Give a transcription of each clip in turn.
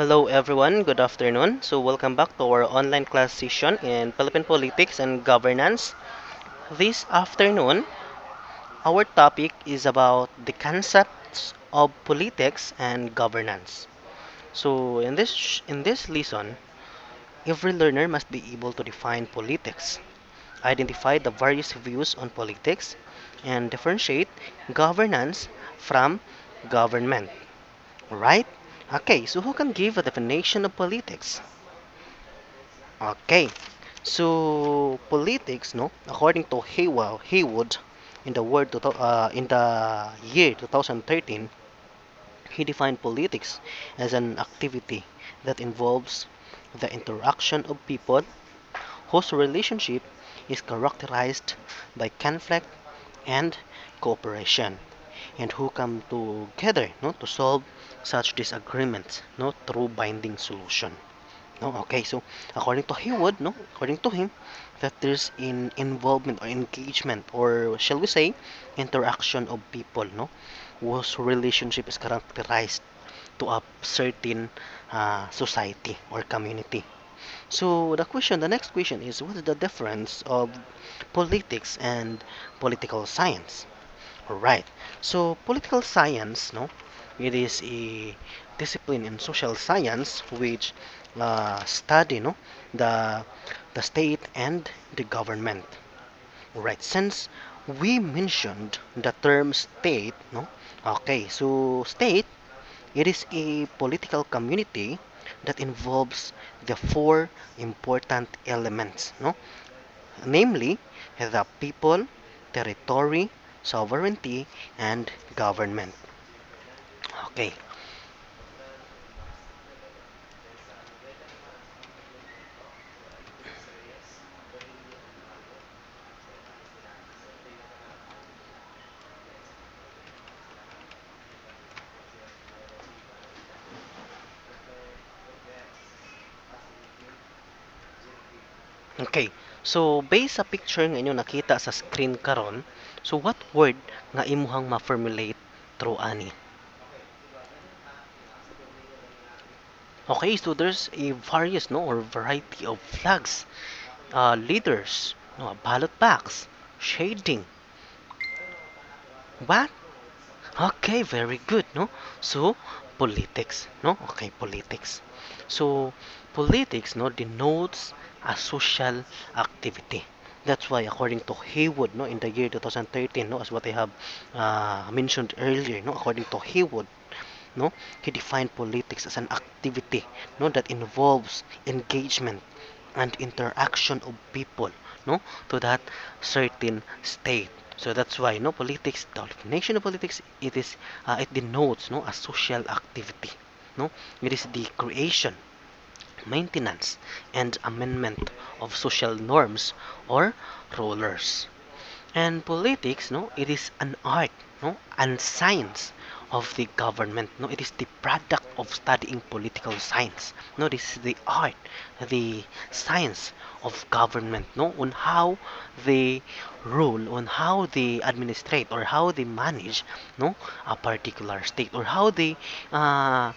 Hello everyone, good afternoon. So welcome back to our online class session in Philippine politics and governance. This afternoon, our topic is about the concepts of politics and governance. So in this lesson, every learner must be able to define politics, identify the various views on politics, and differentiate governance from government. Right? Okay, so who can give a definition of politics? Okay, so politics, no, according to Haywood, in the year 2013, he defined politics as an activity that involves the interaction of people whose relationship is characterized by conflict and cooperation, and who come together, no, to solve such disagreements, no, through binding solution. No, okay, so according to him, that there's in involvement or engagement, or shall we say, interaction of people, no, whose relationship is characterized to a certain society or community. So the next question is, what is the difference of politics and political science? Right. So political science, no, it is a discipline in social science which study, no, the the state and the government. Right. Since we mentioned the term state, no, okay. So state, it is a political community that involves the four important elements, no, namely the people, territory, sovereignty, and government. Okay, okay. So, based sa picture nga inyo nakita sa screen karon, so what word nga imuhang ma-formulate through ani? Okay, so there's a various, no, or variety of flags, leaders, no, ballot box, shading. What? Okay, very good, no? So, politics, no? Okay, politics. So, politics, no, denotes a social activity. That's why, according to Haywood, no, in the year 2013, no, as what I have mentioned earlier, no, according to Haywood, no, he defined politics as an activity, no, that involves engagement and interaction of people, no, to that certain state. So that's why, no, politics, the definition of politics, it denotes, no, a social activity, no, it is the creation, maintenance, and amendment of social norms or rulers. And politics, no, it is an art, no, and science of the government. No, it is the product of studying political science. No, this is the art, the science of government. No, on how they rule, on how they administrate, or how they manage, no, a particular state, or how they uh,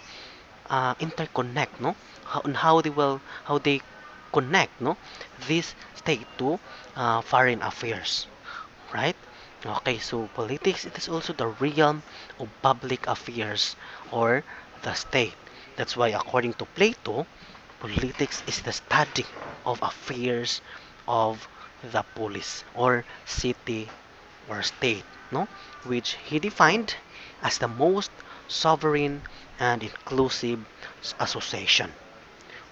interconnect, no, on how they connect, no, this state to foreign affairs, right? Okay, so politics, it is also the realm of public affairs or the state. That's why, according to Plato, politics is the study of affairs of the polis or city or state, no? Which he defined as the most sovereign and inclusive association.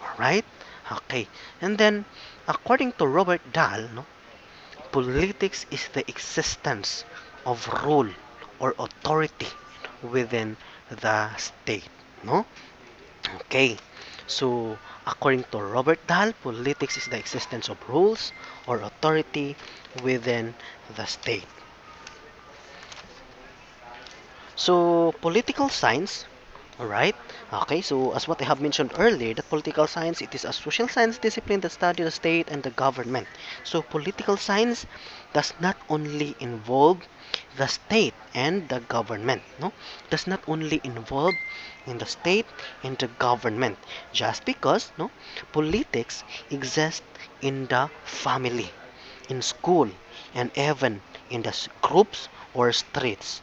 All right? Okay. And then, according to Robert Dahl, no, politics is the existence of rule or authority within the state. No? Okay. So, according to Robert Dahl, politics is the existence of rules or authority within the state. So, political science, Alright? Okay, so as what I have mentioned earlier, that political science, it is a social science discipline that studies the state and the government. So political science does not only involve the state and the government, no? Does not only involve in the state and the government. Just because, no? Politics exists in the family, in school, and even in the groups or streets.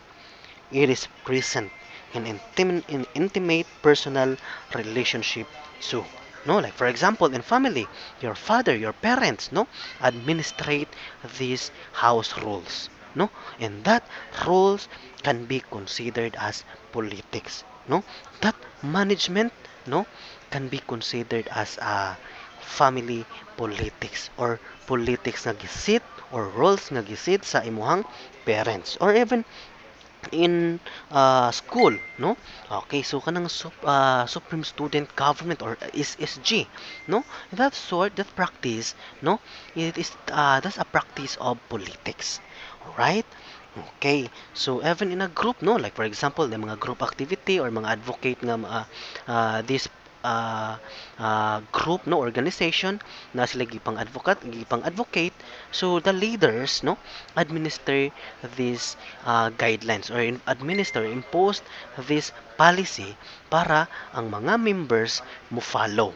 It is present in intimate personal relationship too. No, like for example, in family, your father, your parents, no, administrate these house rules. No, and that rules can be considered as politics. No, that management, no, can be considered as a family politics or politics nga gisit or roles nga gisit sa imuhang parents or even in school, no? Okay, so kanang supreme student government or SSG, no? That sort, that practice, no? It is that's a practice of politics, right? Okay, so even in a group, no, like for example, the mga group activity or mga advocate nga this uh, group, no, organization na sila gipang advocate, so the leaders, no, administer these guidelines or impose this policy para ang mga members mo follow.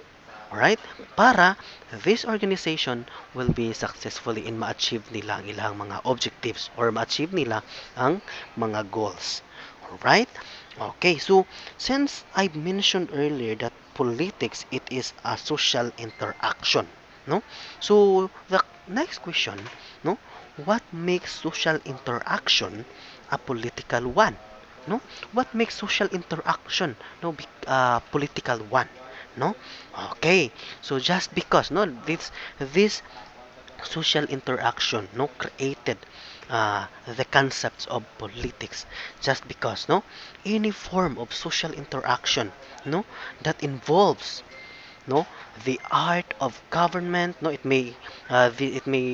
Alright? Para this organization will be successfully in ma-achieve nila ang ilang mga objectives or ma-achieve nila ang mga goals. Alright? Okay, so since I mentioned earlier that politics, it is a social interaction, no? So the next question, no? What makes social interaction a political one? No? What makes social interaction political one? No? Okay. So just because no this social interaction no created the concepts of politics just because no any form of social interaction no that involves no the art of government no it may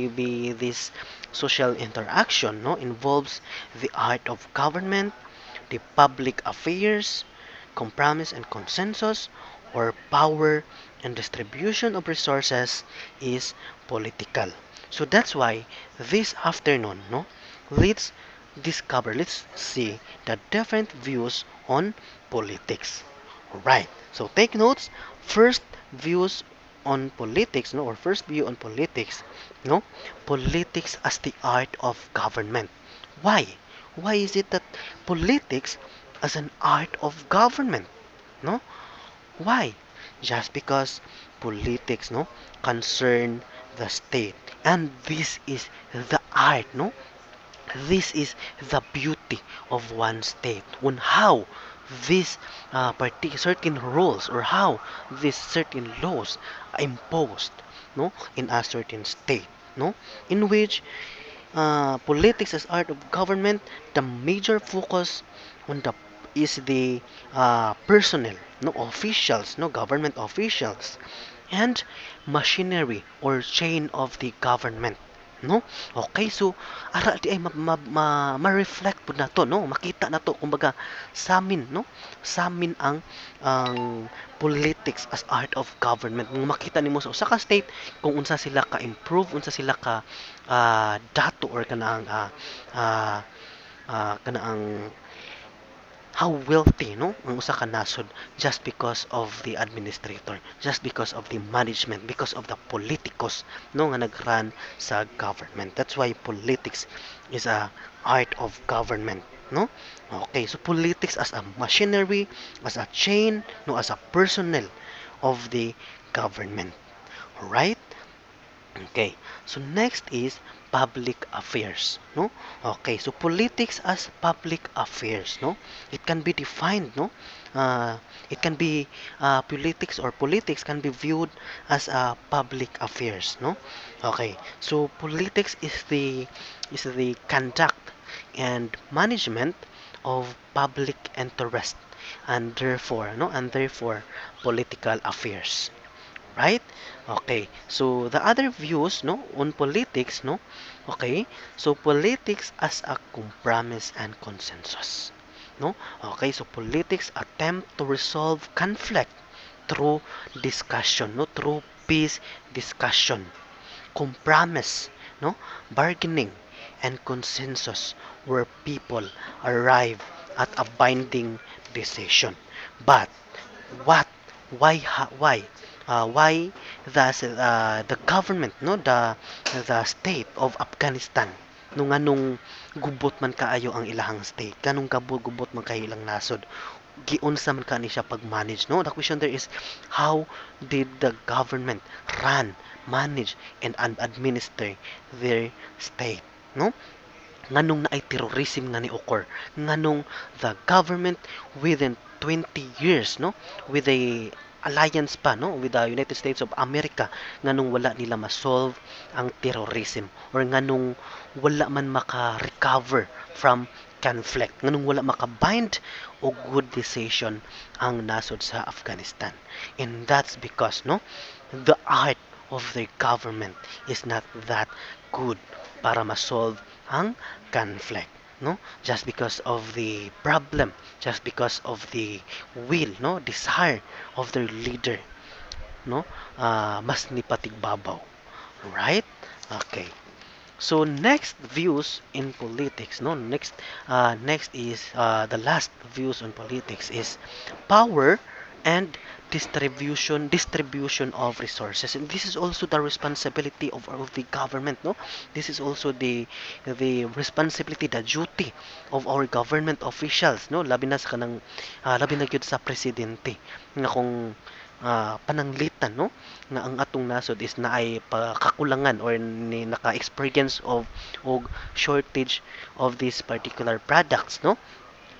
be this social interaction no involves the art of government, the public affairs, compromise and consensus, or power and distribution of resources is political. So that's why this afternoon, no, let's see the different views on politics. Right. So take notes. First views on politics, no, or first view on politics, no, politics as the art of government. Why? Why is it that politics as an art of government? No? Why? Just because politics, no, concern the state. And this is the art, no? This is the beauty of one state. On how these certain rules or how these certain laws are imposed, no, in a certain state, no, in which politics as art of government, the major focus on the is the personnel, no officials, no government officials, and machinery or chain of the government. No? Okay, so ara di ay ma-reflect po na to, no? Makita na to kumbaga sa amin, no? Sa amin ang politics as art of government. Kung makita nimo sa usa ka state kung unsa sila ka improve, unsa sila ka dato or kanaang how wealthy no ang usa ka nasod just because of the administrator, just because of the management, because of the politicos no nga nagran sa government. That's why politics is a art of government, no? Okay, so politics as a machinery, as a chain, no, as a personnel of the government. Right? Okay. So next is public affairs, no? Okay, so politics as public affairs, no? It can be defined, no? It can be politics or politics can be viewed as public affairs, no? Okay, so politics is the conduct and management of public interest and therefore political affairs. Right? Okay. So the other views no on politics okay, so politics as a compromise and consensus. no? Okay, so politics attempt to resolve conflict through discussion, no? Through peace discussion, compromise, no? Bargaining and consensus where people arrive at a binding decision. But what why does the government, no, the state of Afghanistan, nung anong gubot man kaayo ang ilahang state, kanong gubot man kayo ilang nasod, giunsa man kani siya pag-manage, no? The question there is, how did the government run, manage and administer their state, no? Nganong naay terrorism nga ni occur, nganong the government within 20 years, no, with a alliance pa, no, with the United States of America, nganong wala nila ma-solve ang terrorism, or nganong wala man maka-recover from conflict, nganong wala maka-bind o good decision ang nasod sa Afghanistan. And that's because, no, the art of their government is not that good para ma-solve ang conflict, no, just because of the problem, just because of the will, no, desire of their leader, no, mas nipatigbabaw, right? Okay, so next views in politics, no, next is the last views on politics is power and distribution of resources, and this is also the responsibility of the government, no, this is also the responsibility, the duty of our government officials, no, labi na sa kanang labi na gyud sa presidente nga kung pananglitan, no, nga ang atong nasod is naay kakulangan or ni naka-experience of shortage of these particular products, no,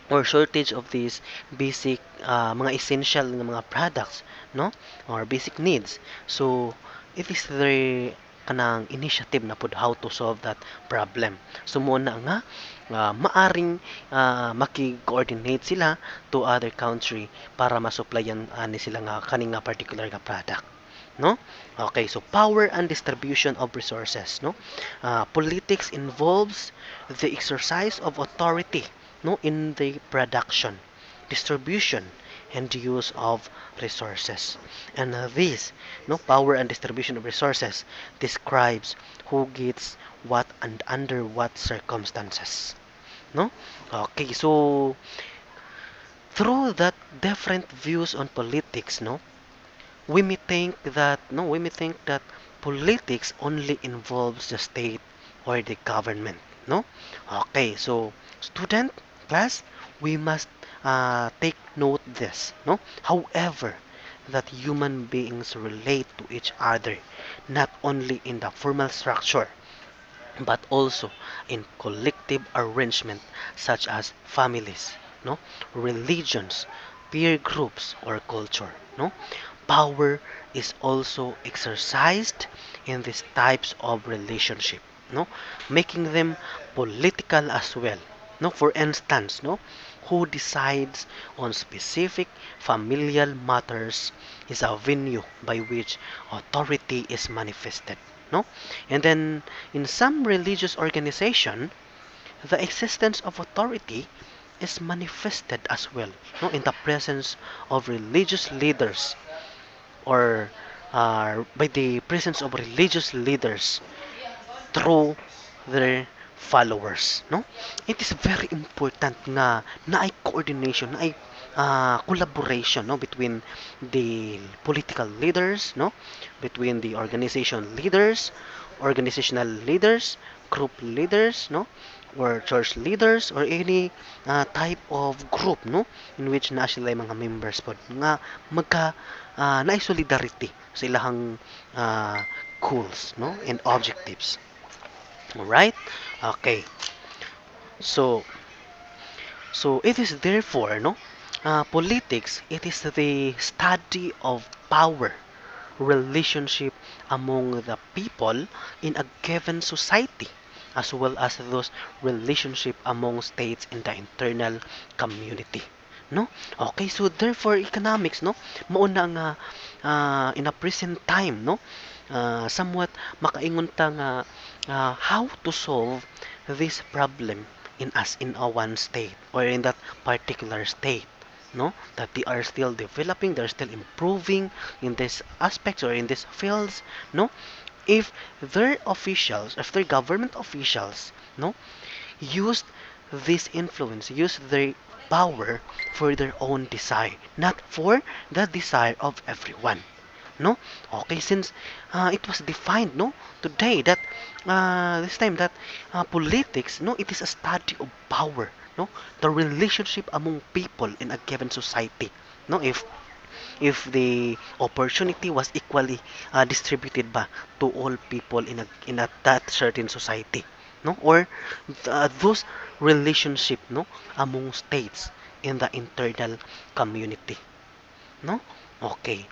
or shortage of these basic mga essential na mga products, no, or basic needs. So it is their kanang initiative na pud how to solve that problem. So mo na nga maaring maki-coordinate sila to other country para masupplyan ani sila nga kaning nga particular nga product, no. Okay, so power and distribution of resources, no. Politics involves the exercise of authority, no, in the production, distribution and use of resources, and this, no, power and distribution of resources describes who gets what and under what circumstances, no. Okay, so through that different views on politics, no, we may think that politics only involves the state or the government, no. Okay, so student class, we must take note this, no. However, that human beings relate to each other not only in the formal structure but also in collective arrangement such as families, no, religions, peer groups or culture, no. Power is also exercised in these types of relationship, no, making them political as well, no. For instance, no, who decides on specific familial matters is a venue by which authority is manifested, no. And then in some religious organization, the existence of authority is manifested as well, no, in the presence of religious leaders, or by the presence of religious leaders through their followers, no. It is very important nga naay coordination, naay collaboration, no, between the political leaders, no, between the organizational leaders, group leaders, no, or church leaders, or any type of group, no, in which na sila mga members pod nga magka naay solidarity sa ilahang goals, no, and objectives. Alright? Okay. So, it is therefore, no, politics, it is the study of power, relationship among the people in a given society, as well as those relationship among states in the internal community, no. Okay, so therefore economics, no, mao na nga in a present time, no, somewhat makaingon ta nga how to solve this problem in us in a one state or in that particular state, no, that they are still developing, they're still improving in these aspects or in these fields, no, if their officials, if their government officials, no, used this influence, used their power for their own desire, not for the desire of everyone. No? Okay, since it was defined, no, today that this time that politics, no, it is a study of power, no, the relationship among people in a given society. No, if the opportunity was equally distributed ba to all people in a that certain society, no, or those relationship, no, among states in the internal community, no. Okay,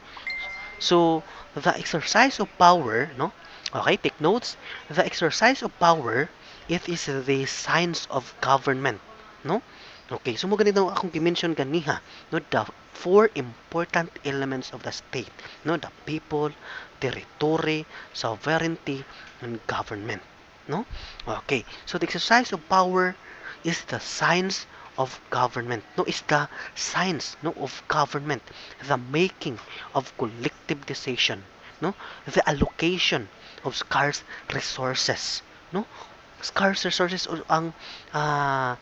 so the exercise of power, no, okay, take notes. The exercise of power, it is the science of government, no. Okay, so mo ganito akong gimension ganiha, no, the four important elements of the state, no, the people, territory, sovereignty, and government, no. Okay, so the exercise of power is the science of government, no, is the science, no, of government, the making of collective decision, no, the allocation of scarce resources, no, scarce resources o ang ah,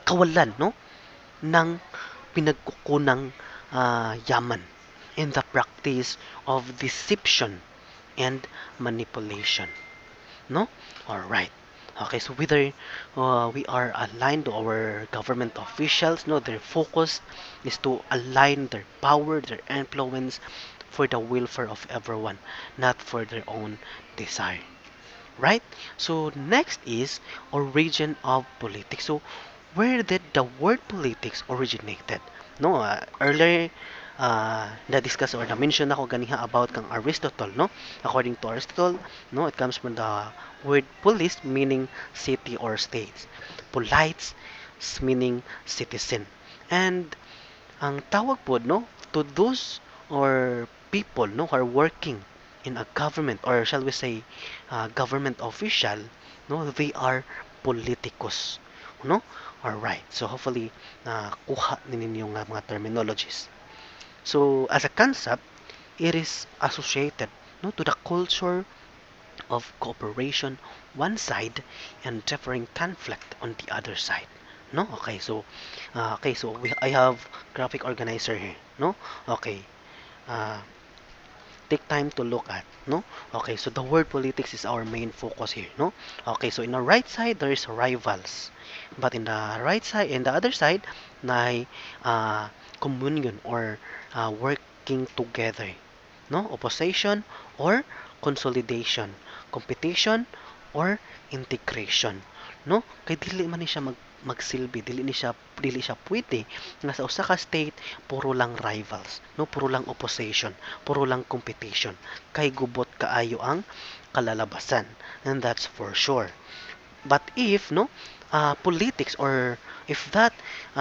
kawalan, no, ng pinagkukunang yaman in the practice of deception and manipulation, no. All right. Okay, so whether we are aligned to our government officials, no, their focus is to align their power, their influence for the welfare of everyone, not for their own desire. Right? So next is origin of politics. So where did the word politics originated? No, earlier na-discuss or na-mention ako ganiha about kang Aristotle, no? According to Aristotle, no, it comes from the word polis meaning city or states. Polites meaning citizen. And ang tawag po, no, to those or people, no, who are working in a government or shall we say government official, no, they are politicos, no. All right, so hopefully kuha ninyo nga mga terminologies. So as a concept, it is associated, no, to the culture of cooperation one side and differing conflict on the other side, no. Okay, so I have graphic organizer here, no. Okay, uh, take time to look at, no. Okay, so the word politics is our main focus here, no. Okay, so in the right side there is rivals, but in the right side, in the other side, na communion or working together, no, opposition or consolidation, competition or integration, no. Kay dili man ni siya magsilbi, dili siya pwede nga sa usa ka state puro lang rivals, no, puro lang opposition, puro lang competition, kay gubot kaayo ang kalalabasan, and that's for sure. But if, no, politics, or if that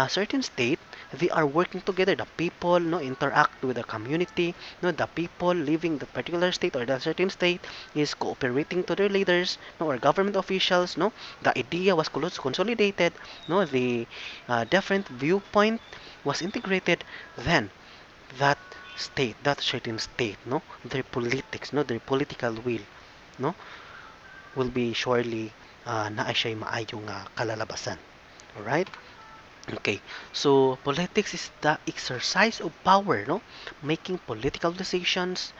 certain state, they are working together, the people, no, interact with the community, no, the people living the particular state or that certain state is cooperating to their leaders, no, or government officials, no, the idea was consolidated, no, the different viewpoint was integrated, then that state, that certain state, no, their politics, no, their political will, no, will be surely naa siya'y maayong kalalabasan. Alright? Okay. So, politics is the exercise of power, no? Making political decisions,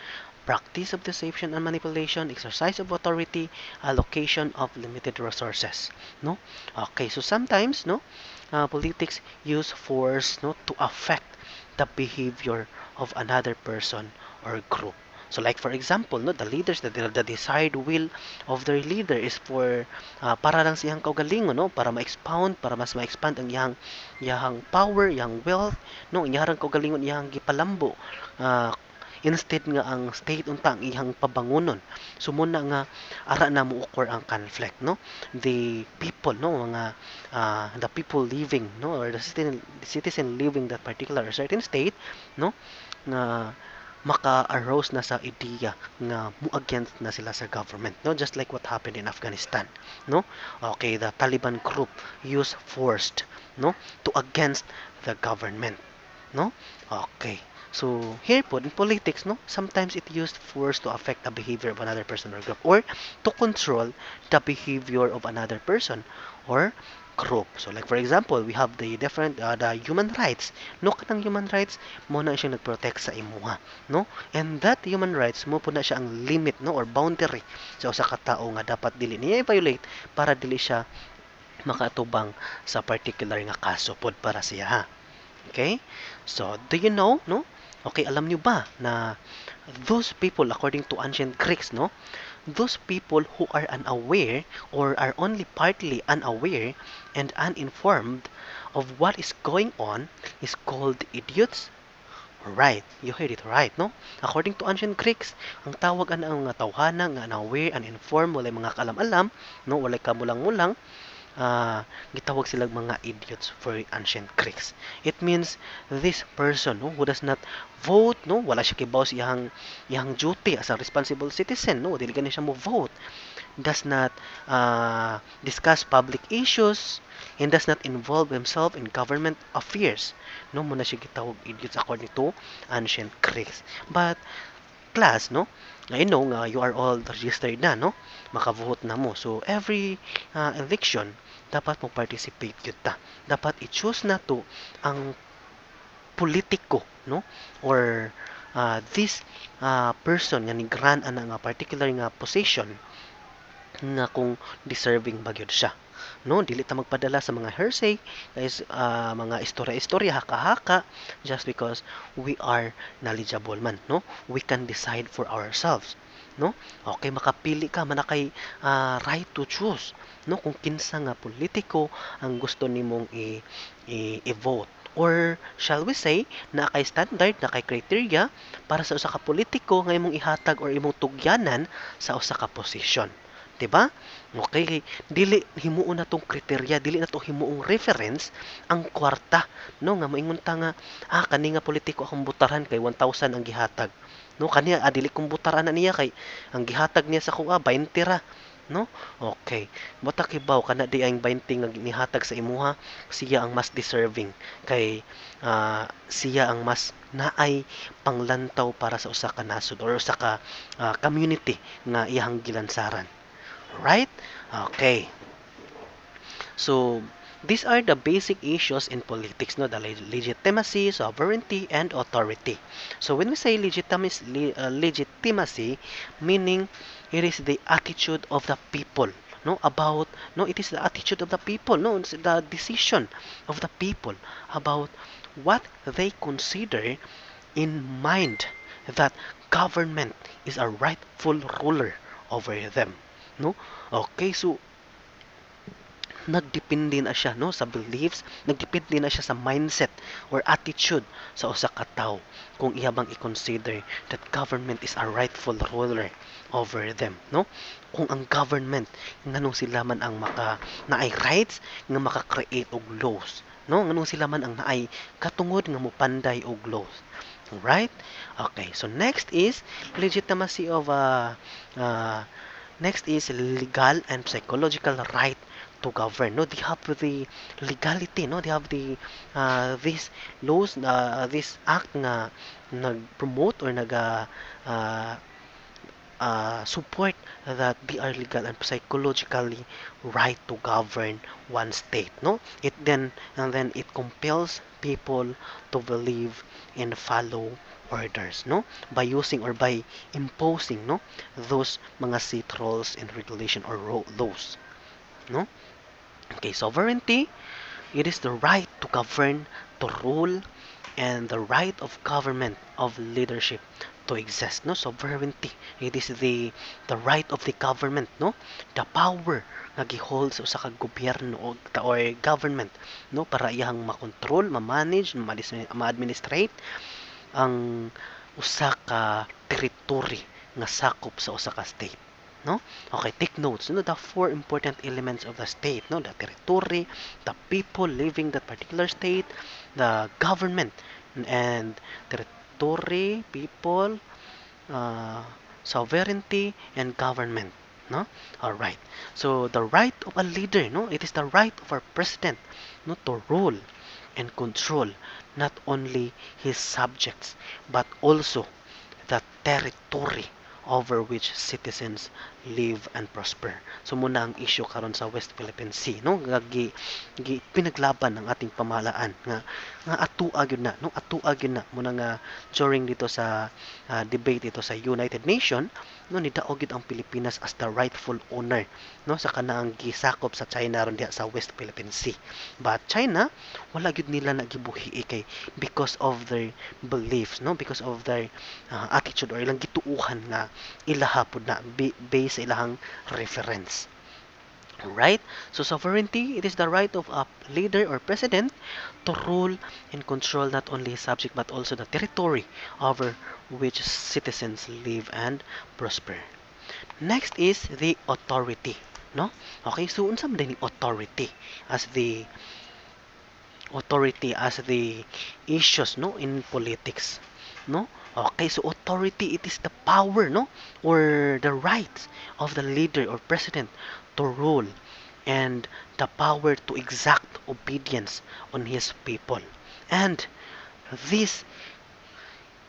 practice of deception and manipulation, exercise of authority, allocation of limited resources, no? Okay. So, sometimes, no, politics use force, no, to affect the behavior of another person or group. So like for example, no, the leaders, the desired will of their leader is for para lang sa iyang kaugalingon, no, para ma-expound, para mas ma-expand ang iyang power, iyang wealth, no, iyang kaugalingon, iyang gipalambo. Instead nga ang state unta ang iyang pabangonon. So muna nga ara na mo occur ang conflict, no. The people, no, mga the people living, no, or the citizen living that particular or certain state, no, nga maka-arouse na sa idea nga mo against na sila sa government, no, just like what happened in Afghanistan, no. Okay, the Taliban group use forced, no, to against the government, no. Okay, so here po in politics, no, sometimes it used force to affect the behavior of another person or group, or to control the behavior of another person or group. So like for example, we have the different the human rights, no, kanang human rights mo na siyang nagprotect sa imuha, no, and that human rights mo po na siya ang limit, no, or boundary sa usa ka tawo nga dapat dili niya i-violate para dili siya makaatubang sa particular nga kaso pod para siya, ha. Okay? So, do you know, no? Okay, alam nyo ba na those people, according to ancient Greeks, no? Those people who are unaware or are only partly unaware and uninformed of what is going on is called idiots. Right, you heard it right, no? According to ancient Greeks, ang tawag ana ang nga tawhana nga unaware, uninformed, walay mga kalam-alam, no? Walay kamulang-mulang, gitawag silang mga idiots for ancient Greeks. It means this person, no, who does not vote, no, wala siya kibaw sa iyang duty as a responsible citizen, no, dili gani siya mo vote, does not discuss public issues, and does not involve himself in government affairs, no, muna siya gitawag idiots according to ancient Greeks. But class, no, I know nga you are all registered na, no, makavote na mo. So every election dapat mo participate yun ta. Dapat i-choose na to ang politiko, no, or this person nga ni grant ana nga particular nga position nga kung deserving ba gyud siya, no, dili ta magpadala sa mga hearsay guys, mga istorya-istorya haka-haka just because we are knowledgeable man, no, we can decide for ourselves, no. Okay, makapili ka man kay right to choose, no, kung kinsa nga politiko ang gusto nimong i-vote, or shall we say na kay standard na kay criteria para sa usa ka politiko nga imong ihatag or imong tugyanan sa usa ka posisyon. Diba? Okay, dili himuon na tong kriteria, dili na to himuong reference ang kwarta, no, nga moingon ta nga kani nga politiko akong butaran kay 1,000 ang gihatag, no, kaniya dili kong butaran na niya kay ang gihatag niya sa kuha 20 ra, no. Okay, bota kibaw kana di ang 20 nga nihatag sa imuha, siya ang mas deserving kay siya ang mas naay panglantaw para sa usa ka nasod or usa ka community nga iyang gilansaran. Right? Okay. So, these are the basic issues in politics, no? The legitimacy, sovereignty, and authority. So, when we say legitimacy, meaning it is the attitude of the people, no? About, no, it is the attitude of the people, no? It's the decision of the people about what they consider in mind that government is a rightful ruler over them, no. Okay, so nagdepende na siya, no, sa beliefs, nagdepende na siya sa mindset or attitude sa usa ka tawo kung iya bang i-consider that government is a rightful ruler over them, no. Kung ang government nganong sila man ang naay rights nga maka-create og laws, no, nganong sila man ang naay katungod nga mopanday og laws. Right? Okay, so next is legitimacy of next is legal and psychological right to govern. No, they have the legality. No, they have the these laws, this act nga nag-promote or support that they are legal and psychologically right to govern one state. No, and then it compels people to believe and follow orders, no, by using or by imposing, no, those mga set rules and regulation or laws, no. Okay, sovereignty, it is the right to govern, to rule, and the right of government, of leadership to exist, no. Sovereignty, it is the right of the government, no, the power nga gihold sa usa ka gobyerno or government, no, para iyang makontrol, ma-manage, ma-administrate ang usa ka territory nga sakop sa usa ka state, no. Okay, take notes, no, the four important elements of the state, no, the territory, the people living that particular state, the government, and territory, people, uh, sovereignty, and government. No? All right. So the right of a leader, no, it is the right of our president, no, to rule and control not only his subjects but also the territory over which citizens live and prosper. So muna ang issue karon sa West Philippine Sea, no? Pinaglaban ng ating pamahalaan nga atua gyud na, no? Atua gyud na muna nga during dito sa debate ito sa United Nation, no, nidaog gyud ang Pilipinas as the rightful owner, no, sa kanaang gisakop sa China ron diha sa West Philippine Sea. But China wala gyud nila nagibuhi kay because of their beliefs, no, because of their attitude or ilang gituuhan nga ilaha pud na based sa ilahang reference. Right? So sovereignty, it is the right of a leader or president to rule and control not only his subject but also the territory over which citizens live and prosper. Next is the authority, no? Okay, so unsa man ni authority as the issues, no, in politics, no? Okay, so authority, it is the power, no, or the rights of the leader or president to rule and the power to exact obedience on his people. And this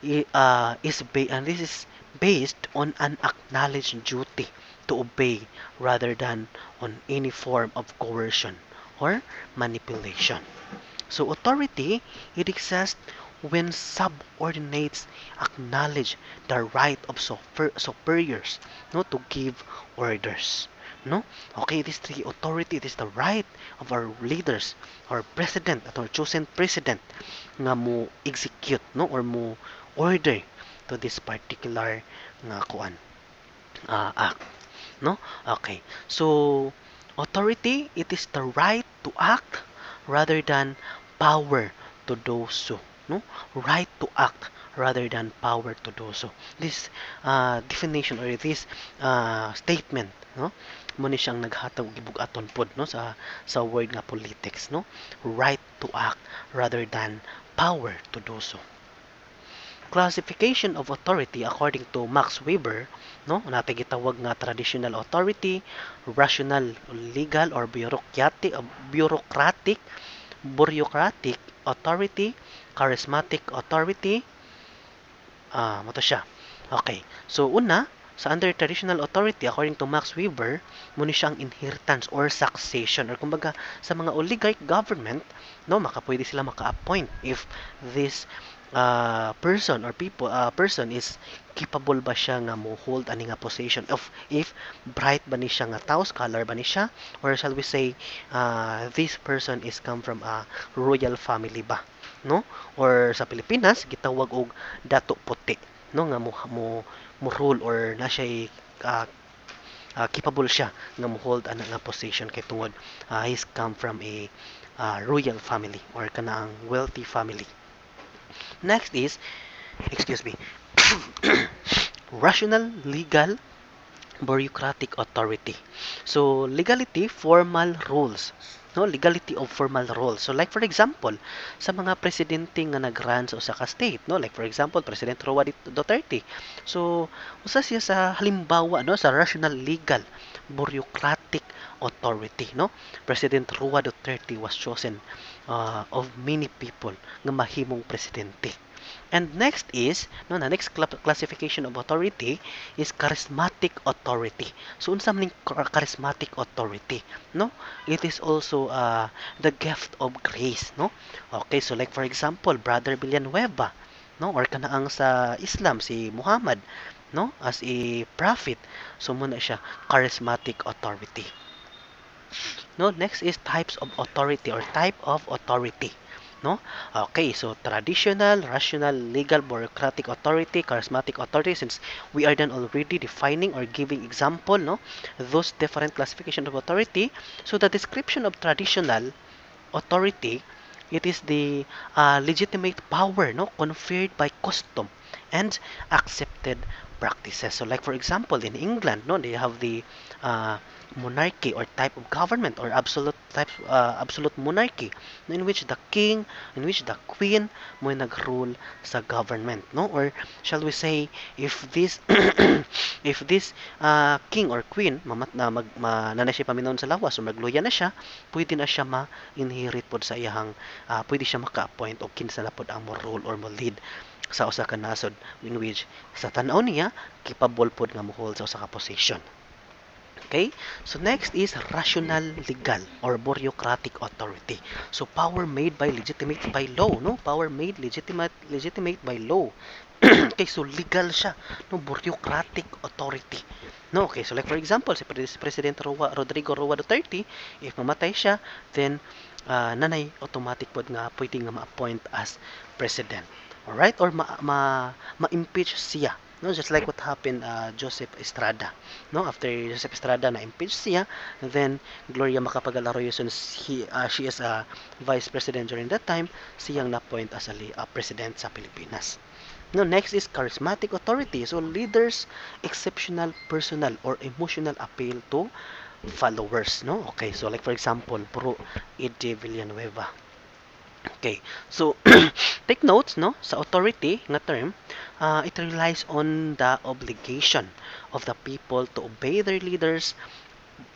this is based on an acknowledged duty to obey rather than on any form of coercion or manipulation. So authority, it exists when subordinates acknowledge the right of superiors, no, to give orders. No? Okay, it is the authority, it is the right of our leaders, our president, at our chosen president, nga mo execute, no, or mo order to this particular nga kuan act, no? Okay, so authority, it is the right to act rather than power to do so, no, right to act rather than power to do so. This definition or this statement, no, mo ni siyang naghatag gibug-aton pod, no, sa word nga politics, no, right to act rather than power to do so. Classification of authority according to Max Weber, no, natay gitawag nga traditional authority, rational, legal, or bureaucratic authority, charismatic authority, mato siya. Okay. So una, sa under traditional authority according to Max Weber, muna siyang inheritance or succession or kumbaga sa mga oligarch government, no, makapwede sila maka-appoint if this person or person is capable ba siya nga mo hold ani nga position of if bright ba ni siya nga tao, scholar ba ni siya, or shall we say this person is come from a royal family ba, no, or sa Pilipinas gitawag og dato puti, no, nga mo rule or na siya capable siya nga mo hold ana nga position kay tungod he's come from a royal family or kanaang wealthy family. Next is, excuse me, rational, legal, bureaucratic authority. So legality, formal rules, no, legality of formal rules. So like for example, sa mga presidente nga nag-run sa usa ka state, no, like for example President Roa Duterte. So usa siya sa halimbawa, no, sa rational, legal, bureaucratic authority, no. President Roa Duterte was chosen of many people nga mahimong presidente. And next is, no, na next classification of authority is charismatic authority. So unsa man charismatic authority, no? It is also the gift of grace, no? Okay, so like for example, Brother Villanueva, no, or kanaang sa Islam si Muhammad, no, as a prophet. So muna siya charismatic authority. No, next is types of authority or type of authority. No? Okay, so traditional, rational, legal, bureaucratic authority, charismatic authority, since we are done already defining or giving example, no, those different classification of authority. So the description of traditional authority, it is the legitimate power, no, conferred by custom and accepted practices. So like for example in England, no, they have the monarchy or type of government or absolute monarchy in which the king, in which the queen mo nagrule sa government, no? Or shall we say, if this if this king or queen na siya paminon sa lawas o magluya na siya, pwede na siya ma-inherit pod sa iyang pwede siya maka-appoint o kinsa na pod ang mo rule or mo lead sa usa ka nasod in which sa tan-aw niya capable pod nga mo hold sa usa ka position. Okay? So next is rational legal or bureaucratic authority. So power made by legitimate by law, no? Power made legitimate by law. Okay, so legal siya, no? Bureaucratic authority. No, okay, so like for example, si President Rodrigo Roa Duterte, if mamatay siya, then nanay automatic pod nga pwede nga ma-appoint as president. Alright? Or ma-impeach siya. No, just like what happened Joseph Estrada. No, after Joseph Estrada na impeach siya, then Gloria Macapagal-Arroyo, since she is a vice president during that time, siyang na-appoint as a president sa Pilipinas. No, next is charismatic authority. So leaders exceptional personal or emotional appeal to followers, no? Okay, so like for example, Bro Ede Villanueva. Okay, so take notes, no? Sa authority nga term, it relies on the obligation of the people to obey their leaders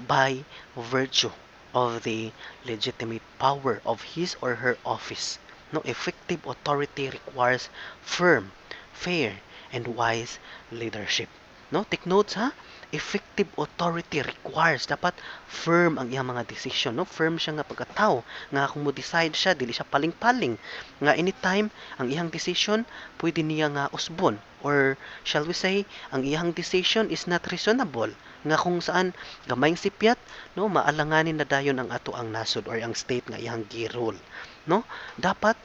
by virtue of the legitimate power of his or her office. No, effective authority requires firm, fair, and wise leadership. No, take notes ha. Effective authority requires dapat firm ang iyang mga decision, no? Firm siya nga pagkatao nga kung mo decide siya dili siya paling-paling nga anytime ang iyang decision pwede niya nga usbon or shall we say ang iyang decision is not reasonable nga kung saan gamayng sipyat, no, maalanganin na dayon ang ato ang nasod or ang state nga iyang gi-rule, no? Dapat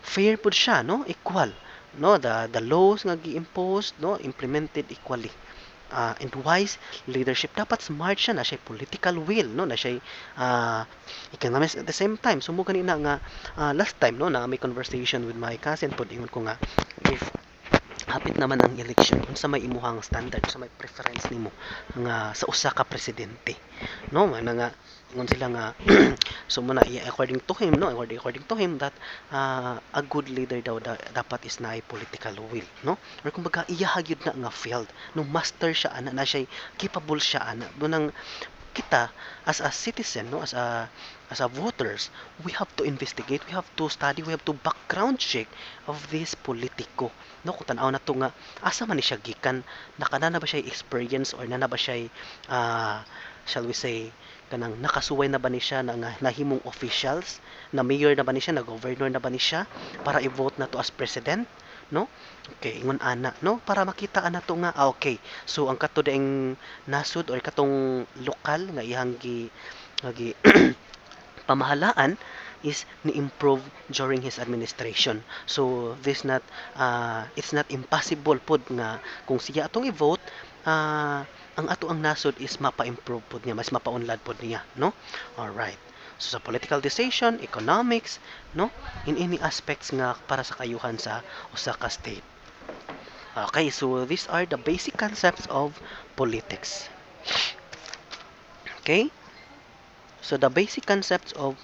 fair pud siya, no? Equal, no? The laws nga gi-impose, no, implemented equally. And wise leadership, dapat smart siya, na siya political will, no, na siya economist at the same time. So mo kanina nga last time, no, na may conversation with my cousin pod, ingon ko nga if hapit naman ang election, unsa may imuhang standard, sa may preference nimo nga sa usa ka presidente, no? Nga ingon sila nga so muna according to him, no, according to him that a good leader daw dapat is na political will, no, or kumbaga iya gyud na nga field, no, master siya ana na siya capable siya ana nang kita as a citizen, no, as a voters, we have to investigate, we have to study, we have to background check of this politiko, no, kung tanaw na to nga asa man ni siya gikan, nakana na ba siya experience or na ba siya shall we say kanang nakasuway na ba ni siya na nahimong officials, na mayor na ba ni siya, na governor na ba ni siya para i-vote na to as president, no? Okay, ingon ana, no, para makita ana to nga okay, so ang kato daing nasud or katong lokal nga ihang gi pamahalaan is ni-improve during his administration. So this not it's not impossible pod nga kung siya atong i-vote, ang ato ang nasod is mapa-improve pod niya, mas mapaunlad pod niya, no? All right. So sa political decision, economics, no, in any aspects nga para sa kayuhan sa usa ka state. Okay, so these are the basic concepts of politics. Okay? So the basic concepts of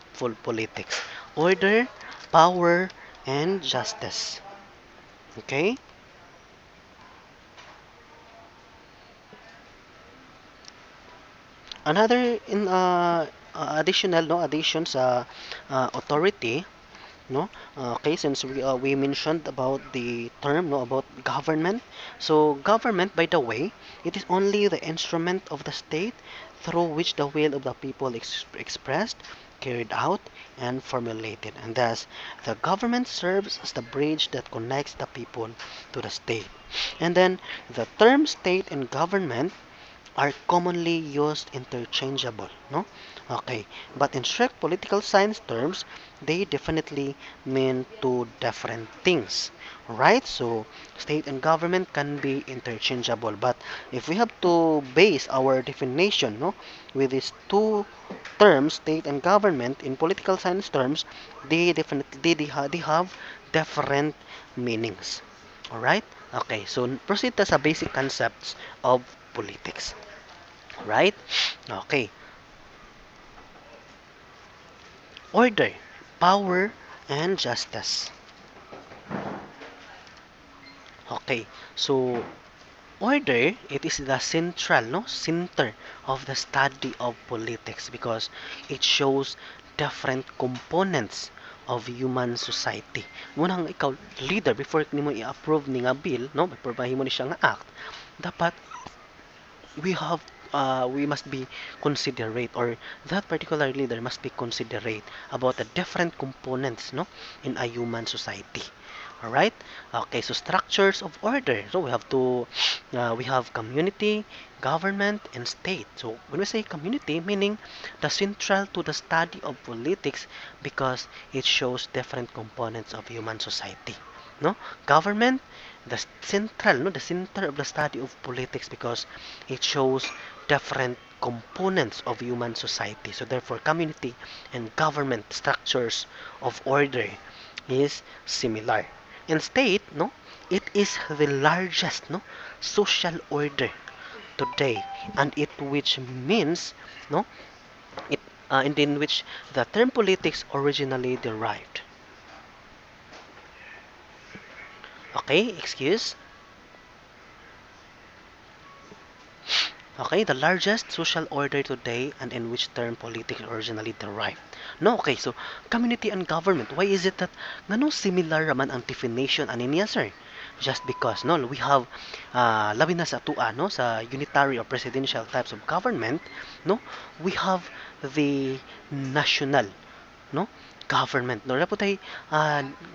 politics: order, power, and justice. Okay? Another in additional, no, addition sa authority, no, okay, since we mentioned about the term, no, about government. So government, by the way, it is only the instrument of the state through which the will of the people is expressed, carried out, and formulated, and thus the government serves as the bridge that connects the people to the state. And then the term state and government are commonly used interchangeable, no? Okay, but in strict political science terms, they definitely mean two different things, right? So state and government can be interchangeable, but if we have to base our definition, no, with these two terms, state and government, in political science terms, they definitely they have different meanings. All right? Okay, so proceed to sa basic concepts of politics. Right? Okay. Order, power, and justice. Okay. So order, it is the central, no, center of the study of politics because it shows different components of human society. Munang ikaw leader before nimo i-approve ni nga bill, no, before mahimo ni siya nga act, dapat we must be considerate, or that particular leader must be considerate about the different components, no, in a human society. All right. Okay, so structures of order, so we have community, government, and state. So when we say community, meaning the central to the study of politics because it shows different components of human society, no. Government, the central, no, the center of the study of politics because it shows different components of human society. So therefore, community and government structures of order is similar. And state, no, it is the largest, no, social order today, and it which means, no, it and in which the term politics originally derived. Okay, excuse. Okay, the largest social order today and in which term politics originally derived. No, okay, so community and government. Why is it that ngano similar raman ang definition ani niya, sir? Just because no, we have labi na sa tua no sa unitary or presidential types of government, no, we have the national, no, government, no, rapo tay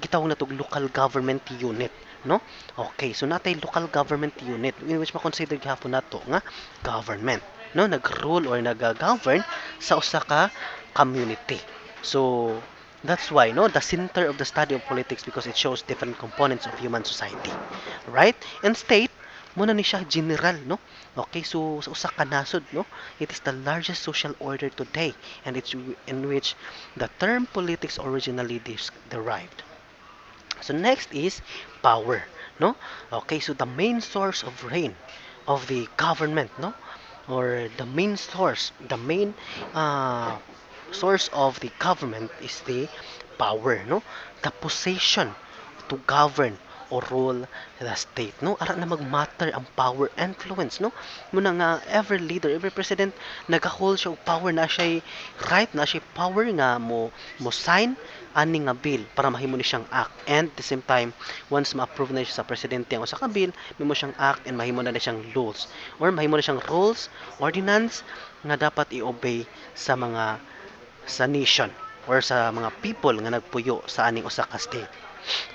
gitawag na tog local government unit, no. Okay, so natay local government unit in which ma-consider gihapon nato nga government, no, nag-rule or nag-govern sa usa ka community. So that's why, no, the center of the study of politics because it shows different components of human society, right? And state, muna ni siya general, no? Okay, so sa usa ka nasod, no, it is the largest social order today, and it's in which the term politics originally derived. So next is power, no? Okay, so the main source of reign of the government, no? Or the main uh, source of the government is the power, no? The possession to govern or rule the state, no. Ara na magmatter ang power influence, no. Muna nga every leader, every president nagahold siya og power, na siya right, na siya power nga mo sign ani nga bill para mahimo ni siyang act, and at the same time once ma-approve na siya sa presidente ang usa ka bill, mahimo siyang act and mahimo na siyang rules, or mahimo na siyang rules, ordinance nga dapat i-obey sa mga sa nation or sa mga people nga nagpuyo sa aning usa ka state.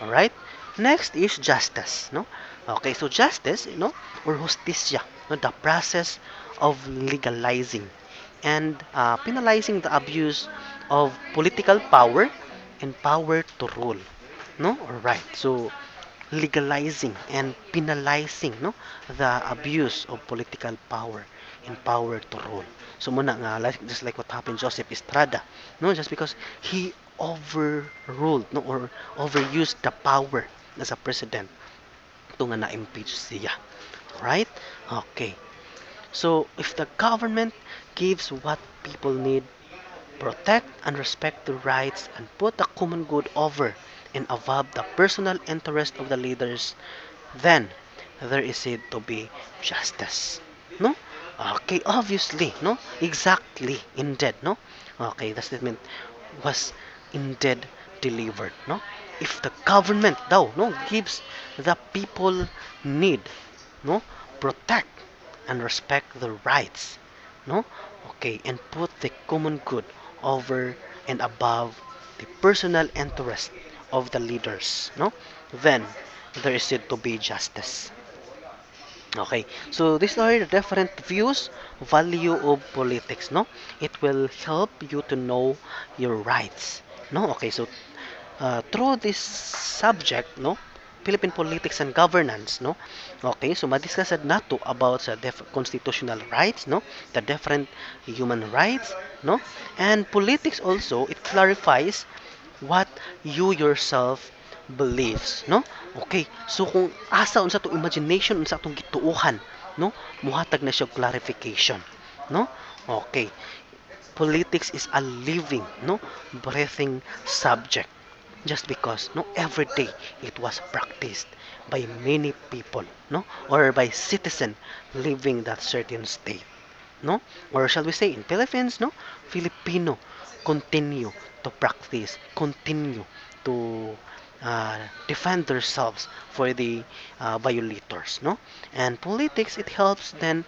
All right? Next is justice, no? Okay, so justice, no, or justicia, no, the process of legalizing and penalizing the abuse of political power and power to rule, no? All right. So legalizing and penalizing, no, the abuse of political power and power to rule. So muna nga just like what happened Joseph Estrada, no, just because he overruled, no, or overused the power as a president to nga na-impeach siya. Right? Okay. So if the government gives what people need, protect and respect the rights, and put the common good over and above the personal interest of the leaders, then there is said to be justice. No? Okay, obviously, no? Exactly, indeed, no? Okay, the statement was indeed delivered, no? If the government daw, no, gives the people need, no, protect and respect the rights, no, okay, and put the common good over and above the personal interest of the leaders, no, then there is said to be justice. Okay, so these are the different views, value of politics, no? It will help you to know your rights, no? Okay, so through this subject, no, Philippine politics and governance, no? Okay, so madiscussed nato about sa constitutional rights, no? The different human rights, no? And politics also, it clarifies what you yourself believes, no? Okay, so kung asa unsa to imagination, unsa atong gituuhan, no, muhatag na siya og clarification. no? Okay, politics is a living, no, breathing subject just because no every day it was practiced by many people, no, or by citizen living that certain state, no, or shall we say in Philippines, no, Filipino continue to practice, continue to defend themselves for the violators, no, and politics it helps then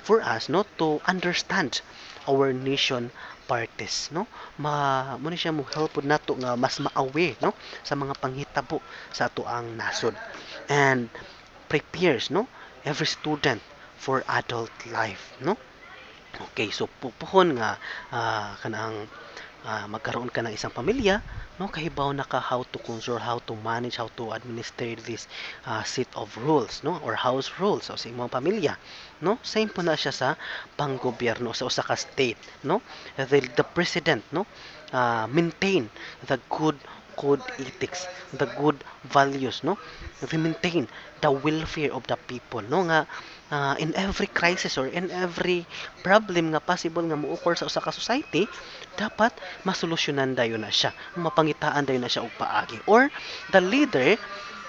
for us, no, to understand our nation parties, no, mo ni siya mo help pud nato nga mas ma-aware, no, sa mga panghitabo sa ato ang nasod, and prepares, no, every student for adult life, no. Okay, so pupuhon nga kanang magkaroon ka ng isang pamilya, no, kahibaw na ka how to control, how to manage, how to administer this set of rules, no, or house rules so, sa imong pamilya, no. Same po na siya sa panggobyerno sa usa ka state, no. The president, no, maintain the good ethics, the good values, no. They maintain the welfare of the people, no, nga in every crisis or in every problem nga possible nga mo-occur sa usa ka society, dapat masolusyonan dayon na siya, mapangitaan dayon na siya og paagi, or the leader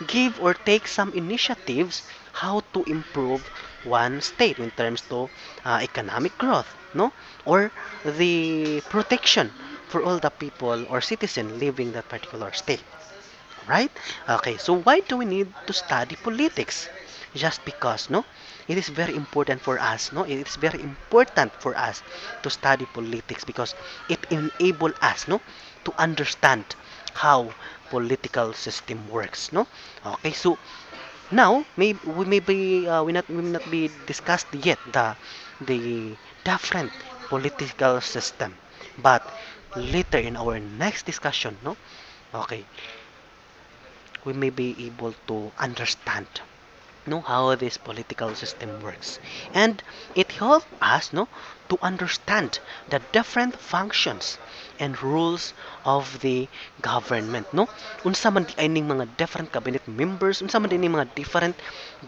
give or take some initiatives how to improve one state in terms to economic growth, no, or the protection for all the people or citizen living that particular state, right? Okay, so why do we need to study politics? Just because, no, it is very important for us, no, it is very important for us to study politics because it enable us, no, to understand how political system works, no. Okay, so now we may be we may not be discussed yet the different political system, but later in our next discussion, no, okay, we may be able to understand, no, how this political system works, and it helps us, no, to understand the different functions and rules of the government, no, unsa man di ay ning mga different cabinet members, unsa man din ning mga different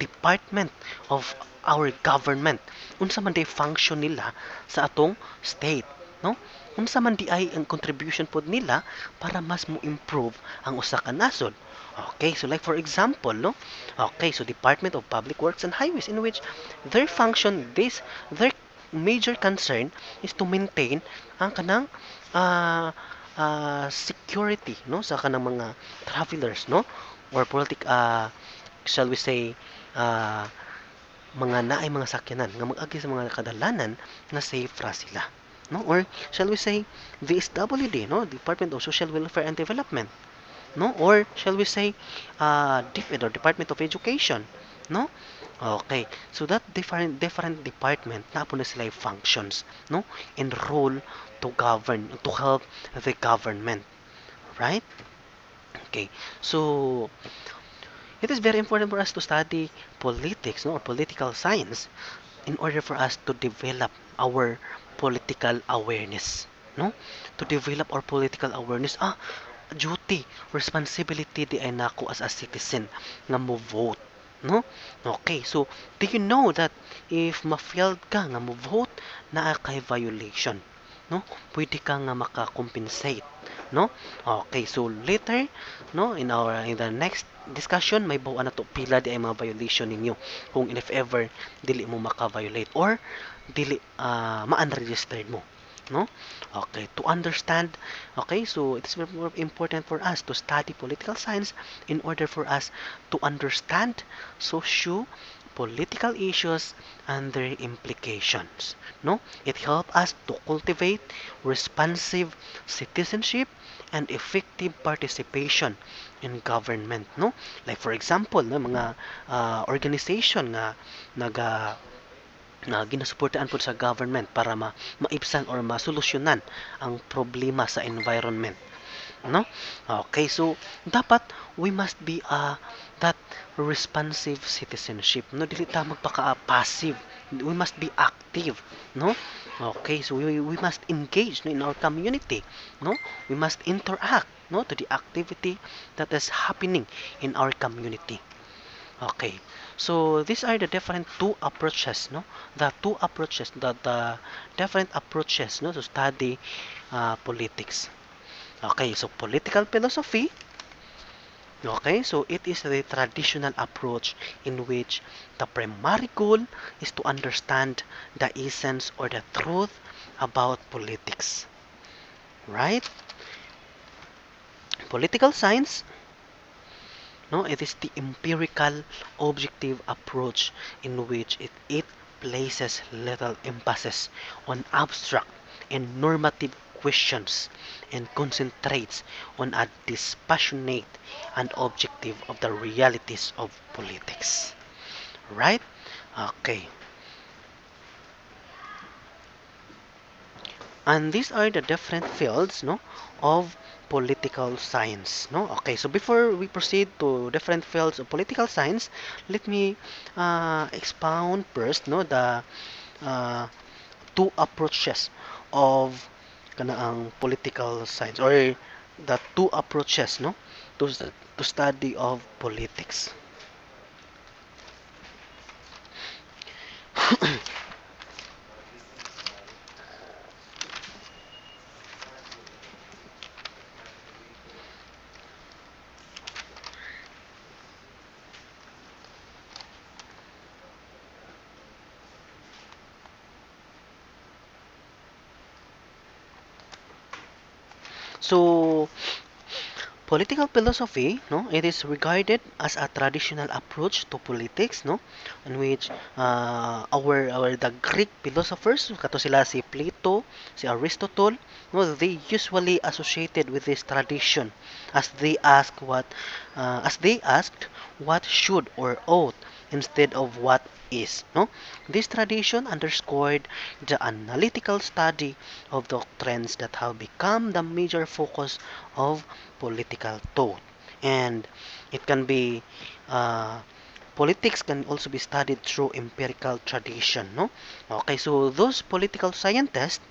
department of our government, unsa man di function nila sa atong state, no, unsa man di ay ang contribution pod nila para mas mo improve ang usa ka nasod. Okay, so like for example, no? Okay, so Department of Public Works and Highways, in which their function, their major concern is to maintain ang kanang security, no, sa kanang mga travelers, no, or shall we say, uh, mga naay mga sakyanan nga mag-agi sa mga kadalanan nga safe ra sila, no, or shall we say the SWD, no, Department of Social Welfare and Development, no, or shall we say DepEd or Department of Education, no. Okay, so that different department na po na sila yung functions, no, and role to govern, to help the government, right? Okay, so it is very important for us to study politics, no, or political science in order for us to develop our political awareness, no, to develop our political awareness, duty, responsibility di ay nako as a citizen nga mo vote, no. Okay, so do you know that if ma-failed ka nga mo vote naa kay violation, no, pwede ka nga maka-compensate, no. Okay, so later, no, in the next discussion may bawa na to pila di ay mga violation ninyo kung if ever dili mo maka-violate or dili ma-unregistered mo, no. Okay, to understand, okay, so it's very important for us to study political science in order for us to understand socio political issues and their implications, no. It helps us to cultivate responsive citizenship and effective participation in government, no. Like for example, no, mga organization nga naga na ginasuportahan po sa government para maibsan or masolusyonan ang problema sa environment, no. Okay, so dapat we must be that responsive citizenship, no, dili ta magpaka passive, we must be active, no. Okay, so we must engage, no, in our community, no, we must interact, no, to the activity that is happening in our community. Okay, so these are the different two approaches, no? The two approaches, the different approaches, no, to study politics. Okay, so political philosophy. Okay, so it is the traditional approach in which the primary goal is to understand the essence or the truth about politics, right? Political science, no, it is the empirical, objective approach in which it places little emphasis on abstract and normative questions and concentrates on a dispassionate and objective of the realities of politics. Right? Okay. And these are the different fields, no, of political science, no. Okay, so before we proceed to different fields of political science, let me expound first, no, the uh, two approaches of kanaang political science, or the two approaches, no, to study of politics. So political philosophy, no, it is regarded as a traditional approach to politics, no, in which our the Greek philosophers, kato sila si Plato, si Aristotle, no, they usually associated with this tradition as they asked what should or ought instead of what is, no. This tradition underscored the analytical study of doctrines that have become the major focus of political thought. And it can be uh, politics can also be studied through empirical tradition, no. Okay, so those political scientists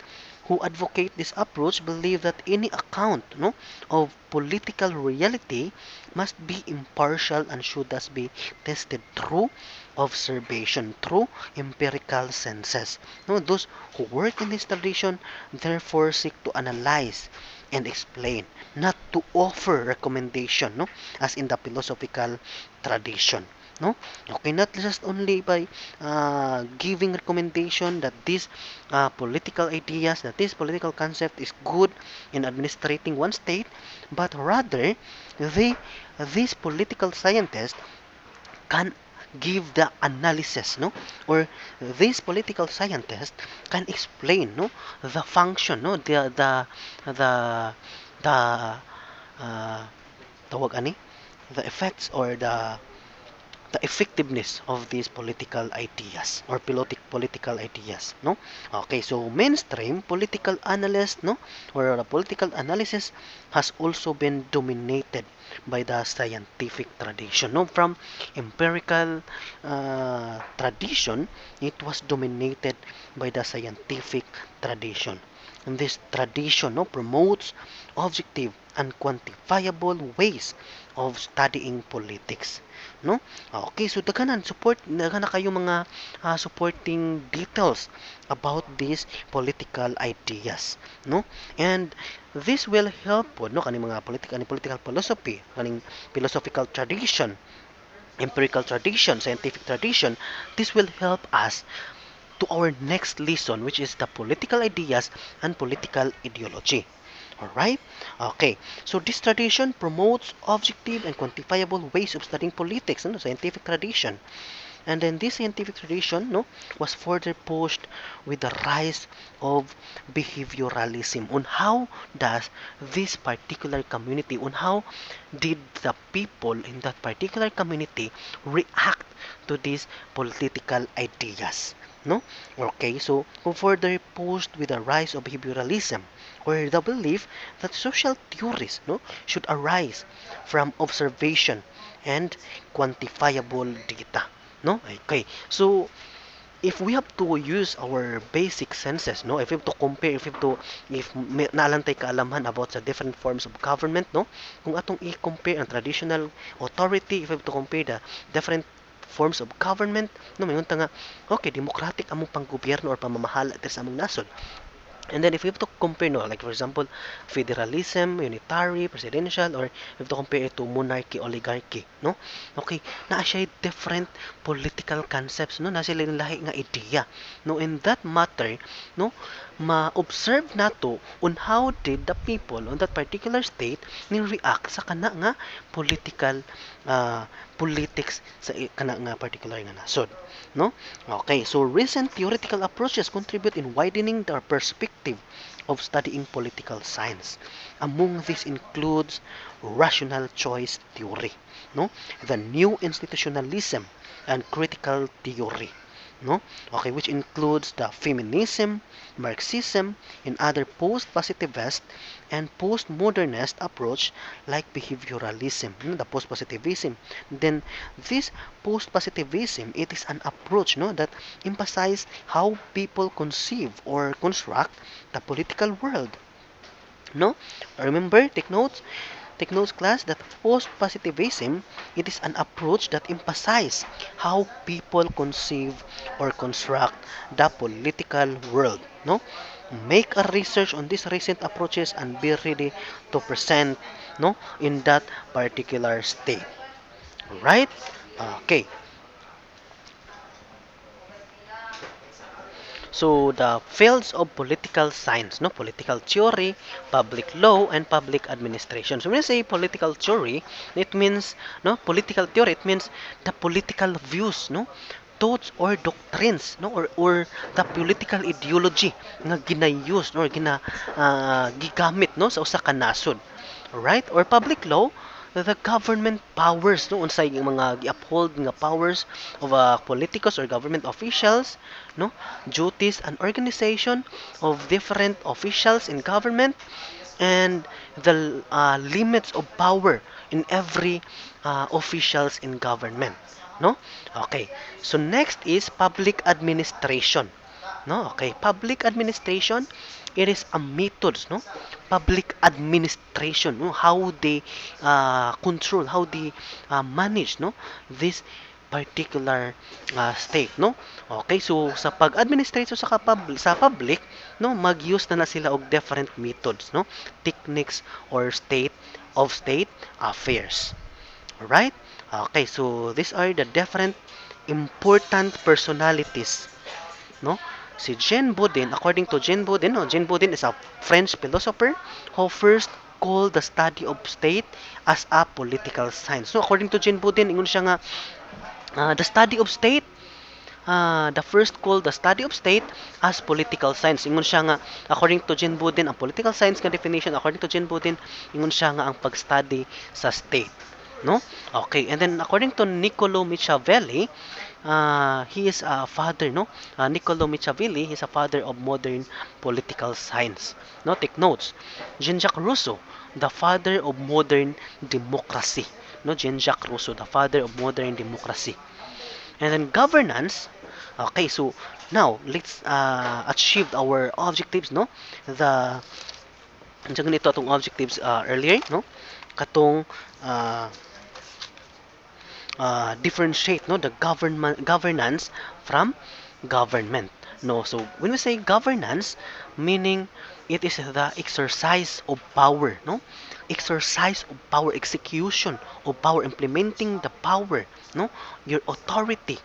who advocate this approach believe that any account, no, of political reality must be impartial and should thus be tested through observation, through empirical senses. No, those who work in this tradition therefore seek to analyze and explain, not to offer recommendation, no, as in the philosophical tradition. No, okay, not just only by giving recommendation that this political ideas, that this political concept is good in administrating one state, but rather they these political scientists can give the analysis, no, or these political scientists can explain, no, the function, no, the the uh, tawag ani, the effects or the effectiveness of these political ideas or political ideas, no. Okay, so mainstream political analyst, no, or the political analysis has also been dominated by the scientific tradition, no. From empirical tradition, it was dominated by the scientific tradition, and this tradition, no, promotes objective and quantifiable ways of studying politics, no. Okay, so daghan na kayo mga supporting details about these political ideas, no. And this will help po, no, kaning mga political philosophy, kaning philosophical tradition, empirical tradition, scientific tradition. This will help us to our next lesson, which is the political ideas and political ideology. Alright? Okay. So this tradition promotes objective and quantifiable ways of studying politics, no? Scientific tradition. And then this scientific tradition, no, was further pushed with the rise of behavioralism on how does this particular community, on how did the people in that particular community react to these political ideas, no. Okay, so further pushed with the rise of behavioralism, or the belief that social theories, no, should arise from observation and quantifiable data, no. Okay, so if we have to use our basic senses, no, if we have to compare, if naalantay kaalaman about the different forms of government, no, kung atong i-compare ang traditional authority, if we have to compare the different forms of government, no, mayon ta nga, okay, democratic among panggobyerno or pamamahala diri sa among nasod. And then if we have to compare, no, like for example, federalism, unitary, presidential, or if we have to compare it to monarchy, oligarchy, no? Okay, na siya different political concepts, no? Na sila lahi nga ideya. No, in that matter, no, ma-observe nato on how did the people on that particular state ni react sa kana nga political politics sa kana nga particular nga nasod, no? Okay, so recent theoretical approaches contribute in widening the perspective of studying political science. Among these includes rational choice theory, no? The new institutionalism and critical theory, no? Okay, which includes the feminism, Marxism, and other post-positivist and post-modernist approach like behavioralism, the post-positivism. Then this post-positivism, it is an approach, no, that emphasizes how people conceive or construct the political world. No? Remember, take notes. Take notes, class, that post-positivism, it is an approach that emphasizes how people conceive or construct the political world. No? Make a research on these recent approaches and be ready to present, no, in that particular state. Right? Okay. So the fields of political science, no, political theory, public law, and public administration. So when I say political theory, it means, no, political theory, it means the political views, no, thoughts or doctrines, no, or the political ideology nga ginayus or gigamit, no, sa usa ka nasod. Right? Or public law, the government powers, no, unsay mga gi-uphold nga powers of politicos or government officials, no, duties and organization of different officials in government, and the limits of power in every officials in government, no. Okay, so next is public administration, no. Okay, public administration, it is a methods, no, public administration, no, how they control, how they manage, no, this particular state, no. Okay, so sa pag-administrate sa public, no, mag-use na sila og different methods, no, techniques or state affairs. Right? Okay, so these are the different important personalities, no. Si Jean Bodin, according to Jean Bodin, no, Jean Bodin is a French philosopher who first called the study of state as a political science. So according to Jean Bodin, ingon siya nga the study of state, the first called the study of state as political science. Ingon siya nga, according to Jean Bodin, ang political science nga definition, according to Jean Bodin, ingon siya nga ang pag-study sa state. No? Okay, and then according to Niccolo Machiavelli, he is a father, no? Niccolo Machiavelli, he is a father of modern political science. No, take notes. Jean-Jacques Rousseau, the father of modern democracy. No, Jean-Jacques Rousseau, the father of modern democracy. And then governance. Okay, so now let's achieve our objectives, no? The ganito atong objectives earlier, no? Katong differentiate, no, the governance from government, no. So when we say governance, meaning it is the exercise of power, no, exercise of power, execution of power, implementing the power, no, your authority,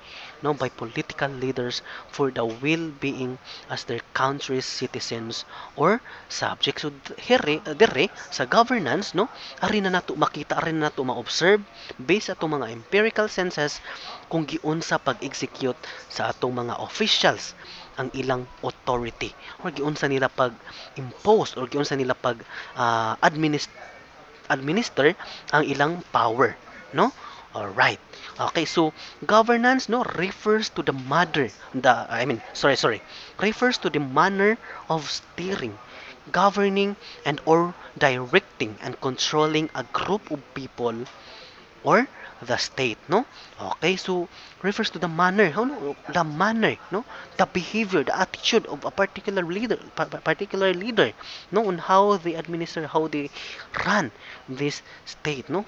no, by political leaders for the well-being as their country's citizens or subjects. So dire sa governance, no, ari na nato makita, ari na nato ma-observe based sa atong mga empirical senses kung giunsa pag-execute sa atong mga officials ang ilang authority, or giunsa nila pag-impose, or giunsa nila administer ang ilang power, no. All right. Okay, so governance, no, refers to the refers to the manner of steering, governing, and or directing and controlling a group of people or the state, no. Okay, so refers to the manner, how, no, the manner, no, the behavior, the attitude of a particular leader, no, on how they administer, how they run this state, no.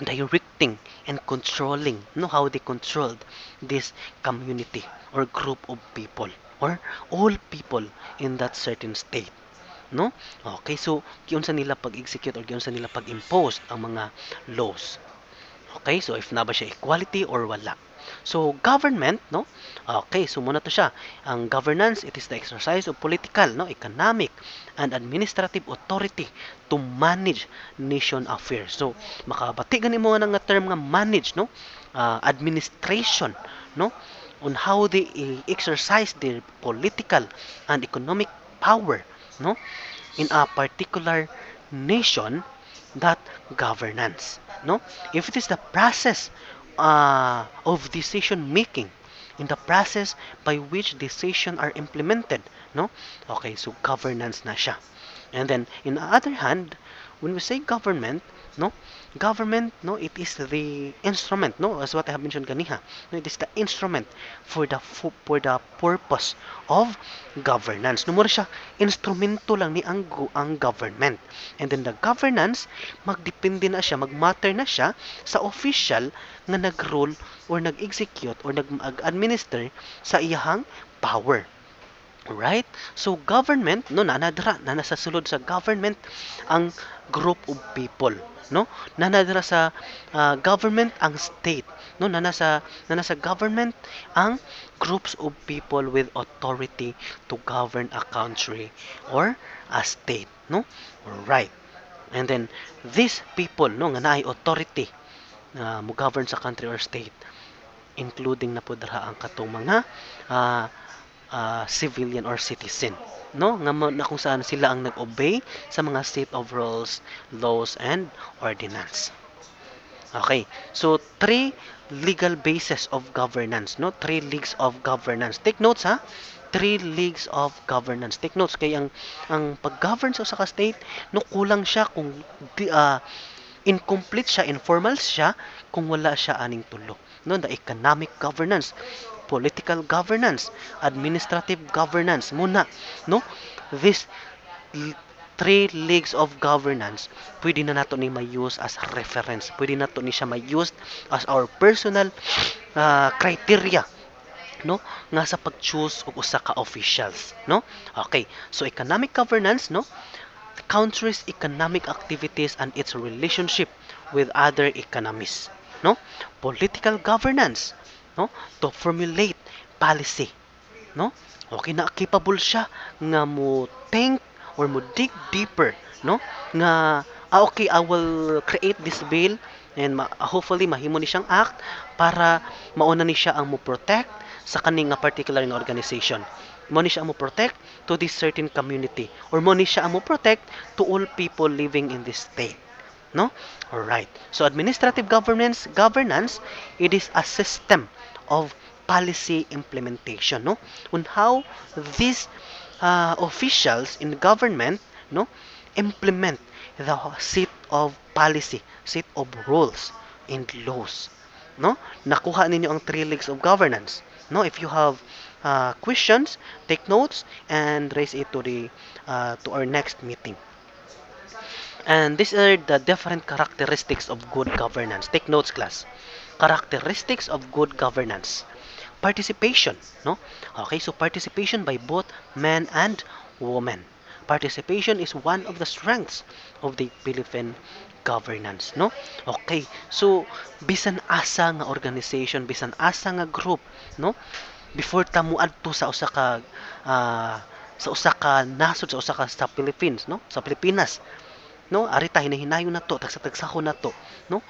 directing and controlling, how they controlled this community or group of people or all people in that certain state, no? Okay, so giunsa nila pag-execute or giunsa nila pag-impose ang mga laws. Okay, so if na ba siya equality or wala. So government, no? Okay, so muna to siya. Ang governance, it is the exercise of political, no, economic and administrative authority to manage nation affairs. So makabati gani mo nga term nga manage, no? Administration, no? On how they exercise their political and economic power, no? In a particular nation, that governance, no? If it is the process of decision making, in the process by which decision are implemented, no? Okay, so governance na siya. And then in the other hand, when we say government, no, government, no, it is the instrument, no, as what I have mentioned kaniha, no, it is the instrument for the purpose of governance. No, mura siya instrumento lang ni ang government. And then the governance, magdepende na siya, magmatter na siya sa official nga nag-rule or nag-execute or nag-administer sa iyahang power. Right? So government, no, nanadra na nasa sulod sa government ang group of people, no? Nanadra sa government ang state, no? Nasa government ang groups of people with authority to govern a country or a state, no? Right. And then these people, no, nga naay authority mo govern sa country or state, including na po dara ang katong mga uh, civilian or citizen, no, na kung saan sila ang nag-obey sa mga state of rules, laws and ordinance. Okay, so three legal bases of governance, no, three leagues of governance. Take notes, ha, three leagues of governance. Take notes kay ang pag-govern sa usa ka state, no, kulang siya kung incomplete siya, informal siya kung wala siya aning tulo, no, the economic governance, political governance, administrative governance muna, no? This three leagues of governance, pwede na nato ni ma-use as reference. Pwede nato ni siya ma-use as our personal criteria, no, nga sa pag-choose og usa ka officials, no? Okay, so economic governance, no, the country's economic activities and its relationship with other economies, no? Political governance, no, to formulate policy, no? Okay na capable siya nga mo think or mo dig deeper, no? Nga okay, I will create this bill and hopefully mahimo ni siyang act para mauna ni siya ang mo protect sa kaning nga particular nga organization. Mo ni siya ang mo protect to this certain community or mo ni siya ang mo protect to all people living in this state, no? All right. So administrative governance, it is a system of policy implementation, no, on how these officials in government, no, implement the set of policy, set of rules and laws, no. Nakuha ninyo ang three leagues of governance, no. If you have questions, take notes and raise it to our next meeting. And these are the different characteristics of good governance. Take notes, class. Characteristics of good governance. Participation, no? Okay, so participation by both men and women. Participation is one of the strengths of the Philippine governance, no? Okay, so bisan asa nga organization, bisan asa nga group, no? Before ta muadto sa usa ka nasod sa Philippines, no? Sa Pilipinas, no, arita hinahinayon na to, tagsa-tagsahon na to, no,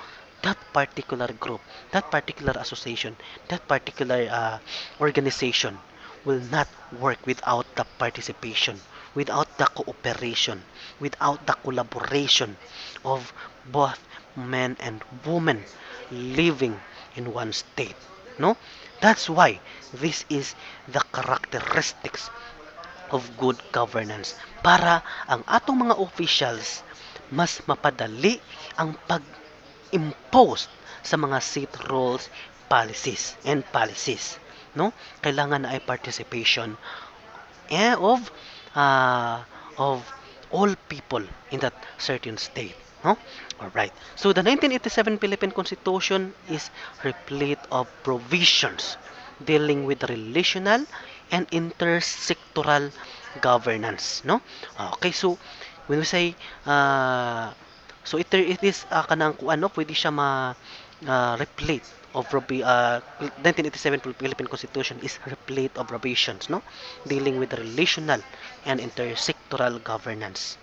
that particular group, that particular association, that particular organization will not work without the participation, without the cooperation, without the collaboration of both men and women living in one state, no. That's why this is the characteristics of good governance, para ang atong mga officials mas mapadali ang pag-impose sa mga set rules, policies, no? Kailangan na ay participation of all people in that certain state, No? All right. So the 1987 Philippine Constitution is replete of provisions dealing with relational and intersectoral governance. No? Okay, so when we say so it is kanang kung ano pwede siya ma replete of 1987 Philippine Constitution is replete of provisions, no, dealing with relational and intersectoral governance.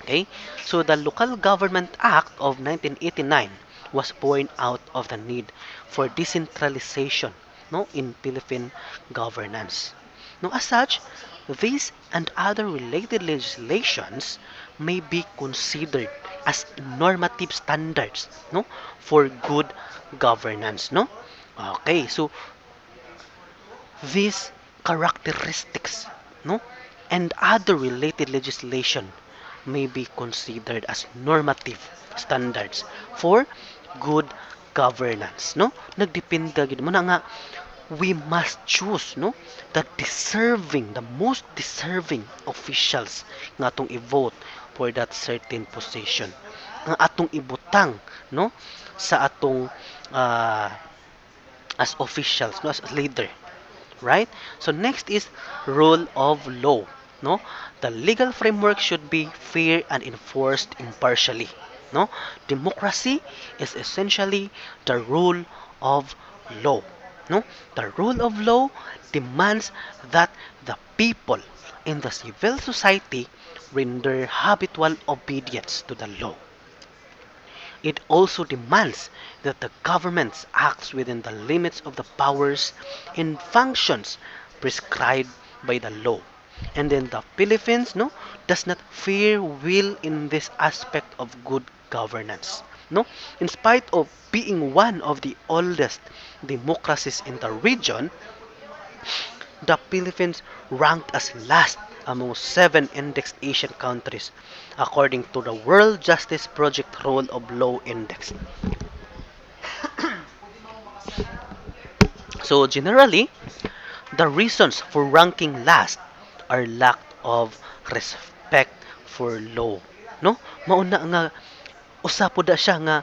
Okay? So the Local Government Act of 1989 was born out of the need for decentralization, no, in Philippine governance. Now, as such, these and other related legislations may be considered as normative standards, no, for good governance, no. Okay, so these characteristics, no, and other related legislation may be considered as normative standards for good governance, no. Nagdepende gid mo na nga we must choose, no, the most deserving officials nga atong i-vote for that certain position nga atong ibutang, no, sa atong ah, as officials, no, as leader, right? So next is rule of law, no? The legal framework should be fair and enforced impartially, no? Democracy is essentially the rule of law, no? The rule of law demands that the people in the civil society render habitual obedience to the law. It also demands that the government acts within the limits of the powers and functions prescribed by the law. And then the Philippines, no, does not fear will in this aspect of good governance. No, in spite of being one of the oldest democracies in the region, the Philippines ranked as last among 7 indexed Asian countries according to the World Justice Project Rule of Law Index. So generally, the reasons for ranking last are lack of respect for law. No? Mauna nga usa po da siya nga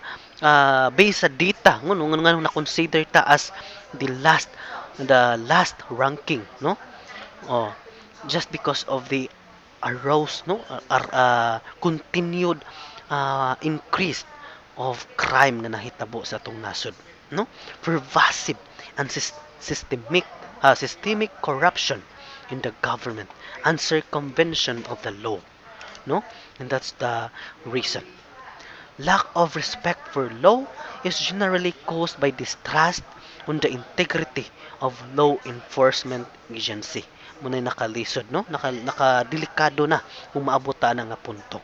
based sa data ngono nga na consider ta as the last ranking, no? Oh, just because of the arose, no, continued increase of crime nga nahitabo sa atong nasod, no, pervasive and systemic corruption in the government and circumvention of the law, no, and that's the reason. Lack of respect for law is generally caused by distrust on the integrity of law enforcement agency. Muna nakalisod, no? Nakadelikado na kung maabot na nga punto.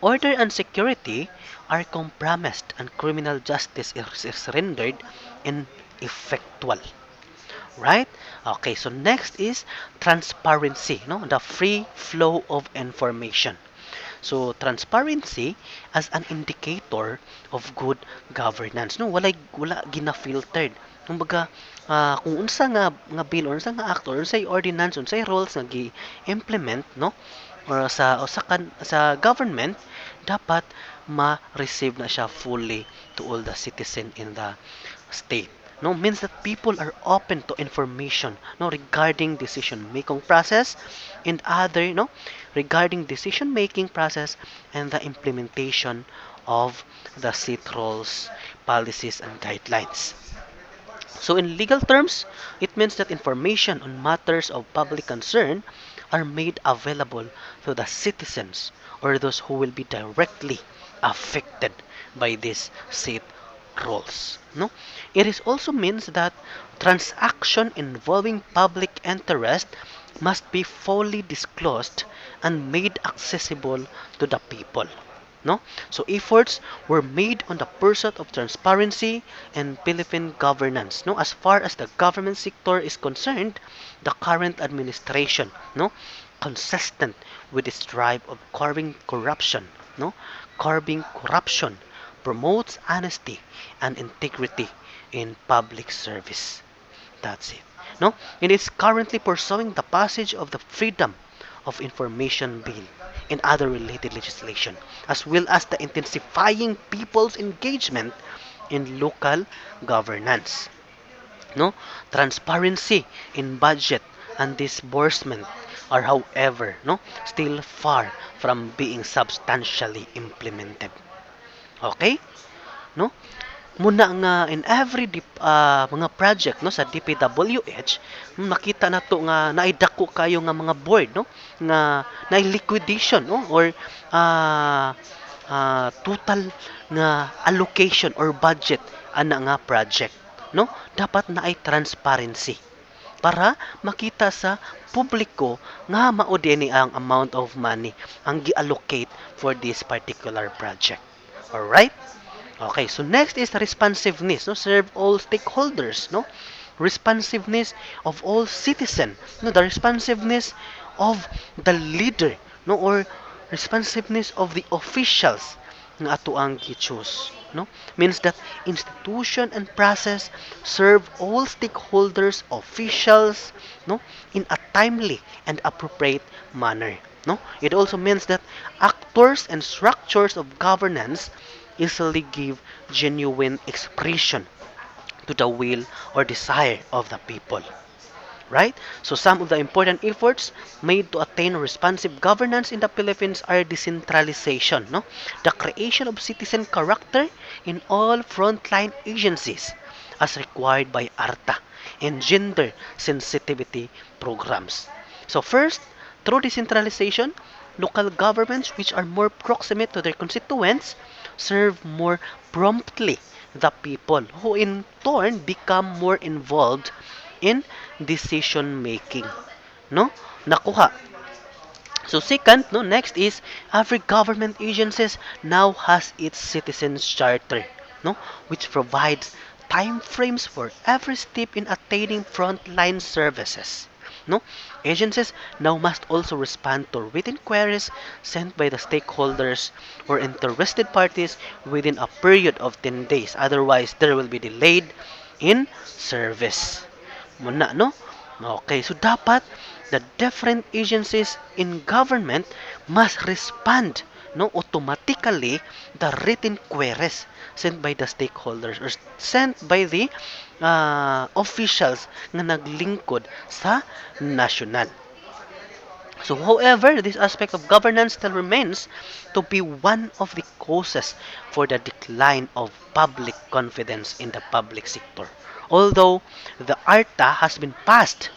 Order and security are compromised and criminal justice is rendered ineffectual. Right? Okay, so next is transparency, no? The free flow of information. So transparency as an indicator of good governance, no, wala gina-filtered. Kumbaga kung unsa nga bill or unsa nga act or unsay ordinance unsay rules nga gi-implement, no, or sa government dapat ma-receive na siya fully to all the citizen in the state, no, means that people are open to information, no, regarding decision making process and other, no, regarding decision making process and the implementation of the set rules, policies and guidelines. So in legal terms, it means that information on matters of public concern are made available to the citizens or those who will be directly affected by these set rules. No? It is also means that transaction involving public interest must be fully disclosed and made accessible to the people. No? So efforts were made on the pursuit of transparency and Philippine governance. No? As far as the government sector is concerned, the current administration, no, consistent with its drive of curbing corruption, promotes honesty and integrity in public service. That's it. No? It is currently pursuing the passage of the Freedom of Information Bill and other related legislation, as well as the intensifying people's engagement in local governance. No, transparency in budget and disbursement are, however, no, still far from being substantially implemented. Okay? No? Muna nga in every mga project no sa DPWH, makita na to nga naidako kayo nga mga board no nga na liquidation no or ah, total nga allocation or budget ana nga project no, dapat na ay transparency para makita sa publiko nga mao dinhi ang amount of money ang gi-allocate for this particular project. All right? Okay, so next is responsiveness, no? Serve all stakeholders, no? Responsiveness of all citizen, no? The responsiveness of the leader, no? Or responsiveness of the officials nga ato ang gi-choose, no? Means that institution and process serve all stakeholders, officials, no? In a timely and appropriate manner, no? It also means that actors and structures of governance easily give genuine expression to the will or desire of the people. Right? So some of the important efforts made to attain responsive governance in the Philippines are decentralization, no? The creation of citizen character in all frontline agencies as required by ARTA and gender sensitivity programs. So first, through decentralization, local governments which are more proximate to their constituents serve more promptly the people who in turn become more involved in decision making, no, nakuha. So second, no, next is every government agencies now has its citizens charter, no, which provides time frames for every step in attaining frontline services. No, agencies now must also respond to written queries sent by the stakeholders or interested parties within a period of 10 days. Otherwise, there will be delayed in service. Muna, no? Okay, so dapat the different agencies in government must respond no automatically the written queries sent by the stakeholders or sent by the officials na naglingkod sa national. So, however, this aspect of governance still remains to be one of the causes for the decline of public confidence in the public sector. Although the ARTA has been passed,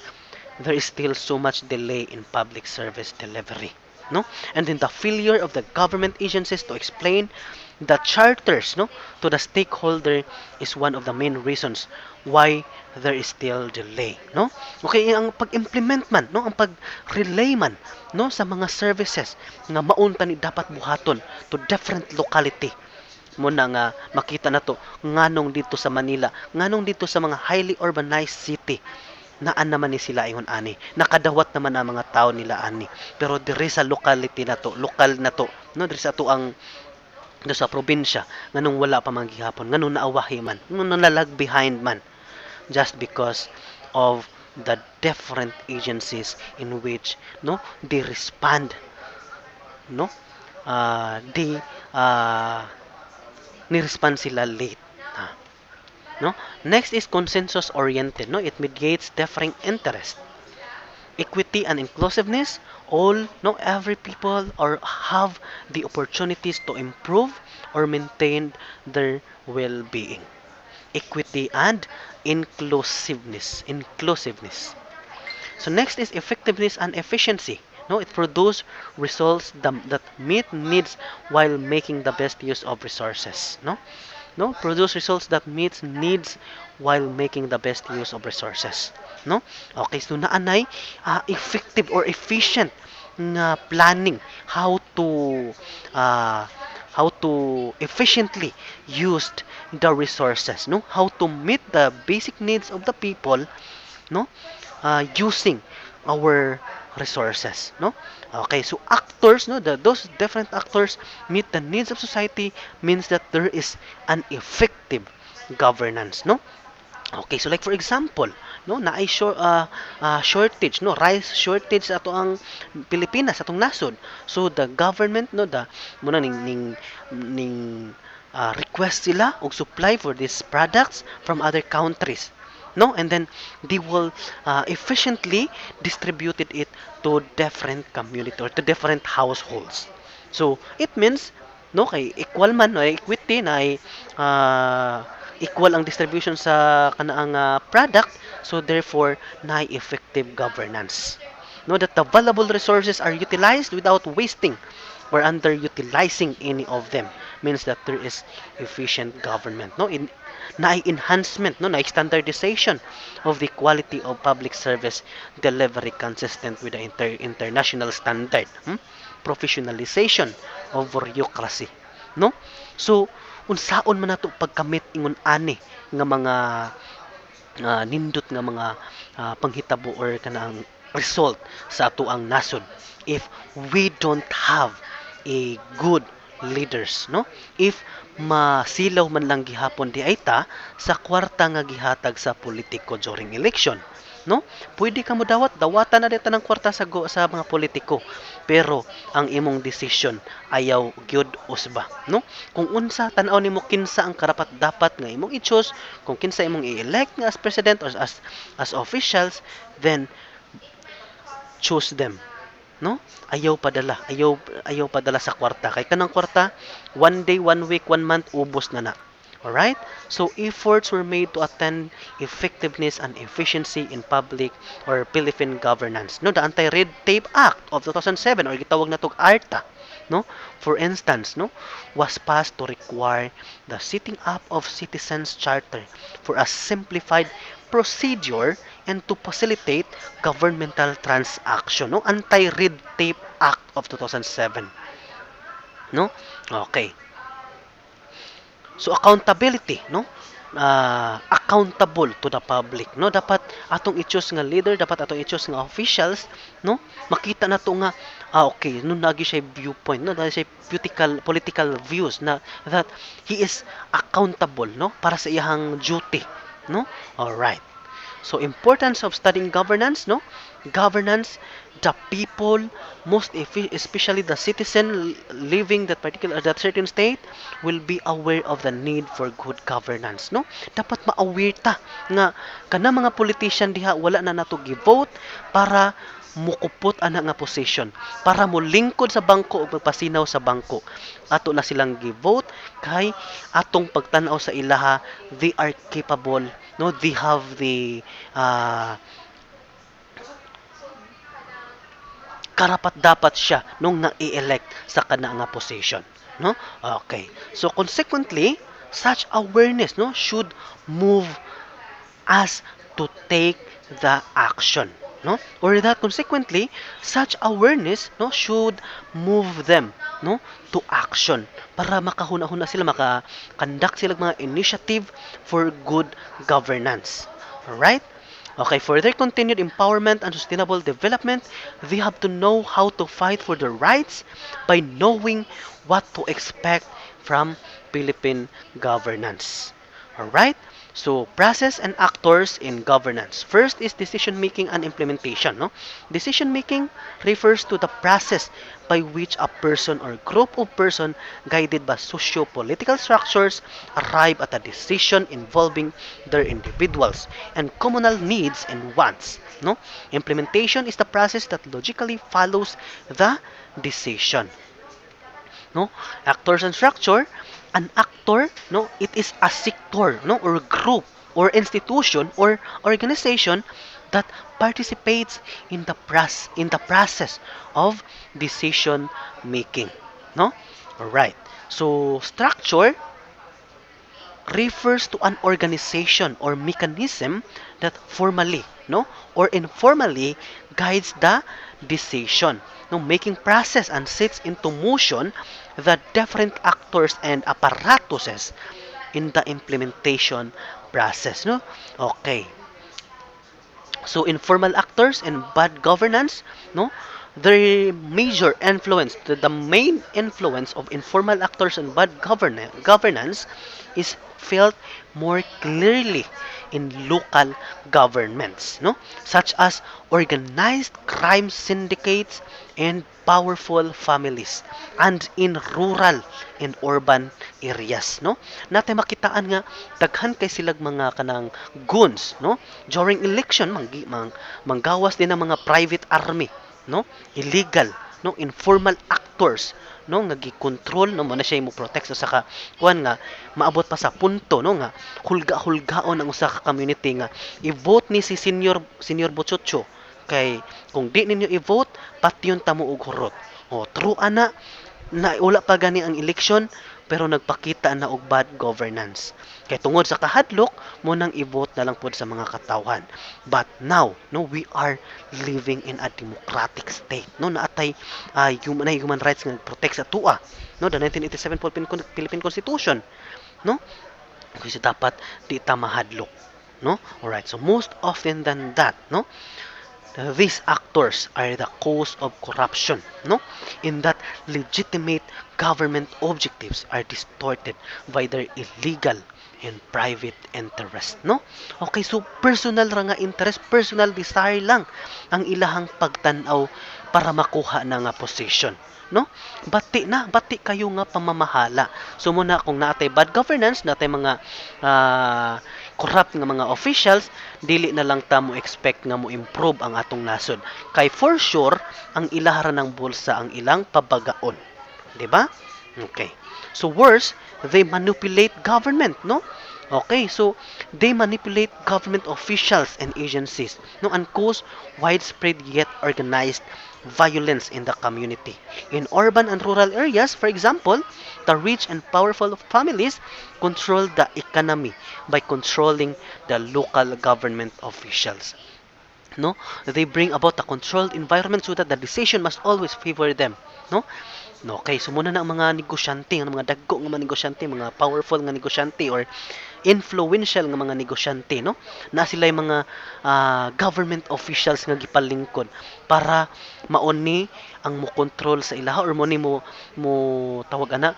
there is still so much delay in public service delivery. No? And then the failure of the government agencies to explain the charters no to the stakeholder is one of the main reasons why there is still delay, no? Okay, ang pag-implement man, no, ang pag-relay man, no, sa mga services nga maunta ni dapat buhaton to different locality. Muna nga makita na to nganong dito sa Manila, nganong dito sa mga highly urbanized city naan naman ni sila ingon ani, nakadawat naman ang mga tao nila ani, pero diri sa locality na to, lokal na to, no, diri sa to ang do sa probinsya nganong wala pa man gihapon, nganong naawahi man, nganong nalag behind man, just because of the different agencies in which no they respond, no, they ni-respond sila late. No? Next is consensus oriented. No? It mediates differing interest. Equity and inclusiveness, all no every people or have the opportunities to improve or maintain their well-being. Equity and inclusiveness. So next is effectiveness and efficiency. No, it produces results that meet needs while making the best use of resources. No, produce results that meets needs while making the best use of resources. No, okay, so naanay effective or efficient nga planning how to efficiently use the resources, no, how to meet the basic needs of the people, no, using our resources, no. Okay, so actors, no, those different actors meet the needs of society means that there is an effective governance, no. Okay, so like for example, no, na ay shortage, no, rice shortage ato ang Pilipinas, atong nasod. So the government, no, muna ning request sila og supply for these products from other countries. No, and then they will efficiently distributed it to different community or to different households. So it means, no, kay equal man, no, equity na ay equal ang distribution sa kanaang product, so therefore na effective governance. No, that the valuable resources are utilized without wasting or underutilizing any of them means that there is efficient government. No, na enhancement, no, na standardization of the quality of public service delivery consistent with the international standard. Professionalization of bureaucracy, no? So unsaon man nato pagkamit ingon ani nga mga nindot nga mga panghitabo or kanang result sa ato ang nasod if we don't have a good leaders, no, if masilaw man lang gihapon di ay ta sa kwarta nga gihatag sa politiko during election, no, pwede ka mo dawatan na dito ng kwarta sa mga politiko pero ang imong decision ayaw gyud usba, no, kung unsa tan-aw nimo kinsa ang karapat dapat nga imong i-choose, kung kinsa imong i-elect nga as president or as officials, then choose them, no, ayaw padala sa kwarta kay kanang kwarta one day, one week, one month ubos na na. Alright? So efforts were made to attend effectiveness and efficiency in public or Philippine governance. No, the Anti-Red Tape Act of 2007 or gitawag na tog ARTA, no? For instance, no, was passed to require the setting up of citizens charter for a simplified procedure and to facilitate governmental transaction, no? Anti-Red Tape Act of 2007, no? Okay. So accountability, no? Accountable to the public, no? Dapat atong i-choose nga leader, dapat atong i-choose nga officials, no? Makita na to nga okay, no, nagi siya viewpoint, no? Nagi siya political views na that he is accountable, no? Para sa iyang duty, no? All right. So importance of studying governance, no? Governance, the people, especially the citizen living that certain state, will be aware of the need for good governance, no? Dapat ma-aware ta nga kana mga politician diha wala na nato gi-vote para mukupot ana nga position, para mo lingkod sa bangko ug magpasinaw sa bangko. Ato na silang gi-vote kay atong pagtan-aw sa ilaha, they are capable, no, they have the karapat dapat siya nung na-elect sa kana nga position, no? Okay, so consequently such awareness, no, should move us to take the action, no, or that consequently such awareness, no, should move them, no, to action para makahuna-huna sila, maka-conduct sila mga initiative for good governance. Alright? Okay, for their continued empowerment and sustainable development, they have to know how to fight for their rights by knowing what to expect from Philippine governance. Alright? So, process and actors in governance. First is decision making and implementation. No? Decision making refers to the process by which a person or group of person guided by socio-political structures arrive at a decision involving their individuals and communal needs and wants. No? Implementation is the process that logically follows the decision. No, actors and structure, an actor, no, it is a sector, no, or group or institution or organization that participates in the process of decision making, no. All right, so structure refers to an organization or mechanism that formally, no, or informally guides the decision, no, making process and sets into motion the different actors and apparatuses in the implementation process, no. Okay, so informal actors and bad governance, no, the major influence, the main influence of informal actors and bad governance is felt more clearly in local governments, no? Such as organized crime syndicates and powerful families, and in rural and urban areas, no? Natay makitaan nga daghan kay silag mga kanang goons, no? During election manggawas din ang mga private army, no? Illegal, no? Informal actors, no, nga gikontrol no mo na siya mo protect sa ka kuan nga maabot pa sa punto no nga hulga-hulgaon ang usa ka community nga i-vote ni si senior Bochocho kay kung di ninyo i-vote patyon ta mo og hurot. O true ana na wala pa gani ang election pero nagpakita na og bad governance. Kay tungod sa kahadlok mo nang i-vote na lang pod sa mga katawhan. But now, no, we are living in a democratic state. No, naatay human rights nga protect sa tua. No, the 1987 Philippine Constitution. No? Kasi dapat di ta mahadlok. No? Alright, so most often than that, no? These actors are the cause of corruption, no? In that legitimate government objectives are distorted by their illegal and private interest, no? Okay, so personal ra nga interest, personal desire lang ang ilahang pagtanaw para makuha na nga position, no? Bati kayo nga pamamahala. So muna kung naatay bad governance, naatay mga corrupt nga mga officials, dili na lang ta mo expect nga mo improve ang atong nasod. Kay for sure, ang ilahara ng bulsa ang ilang pabagaon. 'Di ba? Okay. So worse, they manipulate government, no? Okay, so they manipulate government officials and agencies, no, and cause widespread yet organized violence in the community. In urban and rural areas, for example, the rich and powerful families control the economy by controlling the local government officials. No, they bring about a controlled environment so that the decision must always favor them. No, no, okay, so muna na ang mga negosyante, ang mga dagko nga mga negosyante, mga powerful nga negosyante or influential nga mga negosyante, no? Na sila yung mga government officials nga gipalingkod para mauni ang mo control sa ilaha or mo tawag ana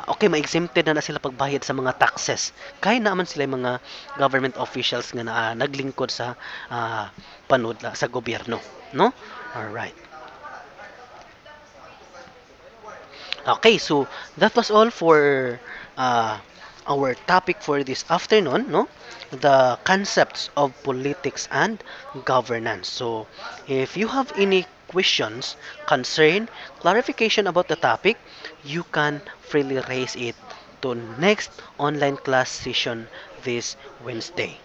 okay ma-exempted na sila pagbayad sa mga taxes. Kay naman sila yung mga government officials nga naglingkod sa panud sa gobyerno, no? All right. Okay, so that was all for our topic for this afternoon, no? The concepts of politics and governance. So, if you have any questions, concern, clarification about the topic, you can freely raise it to next online class session this Wednesday.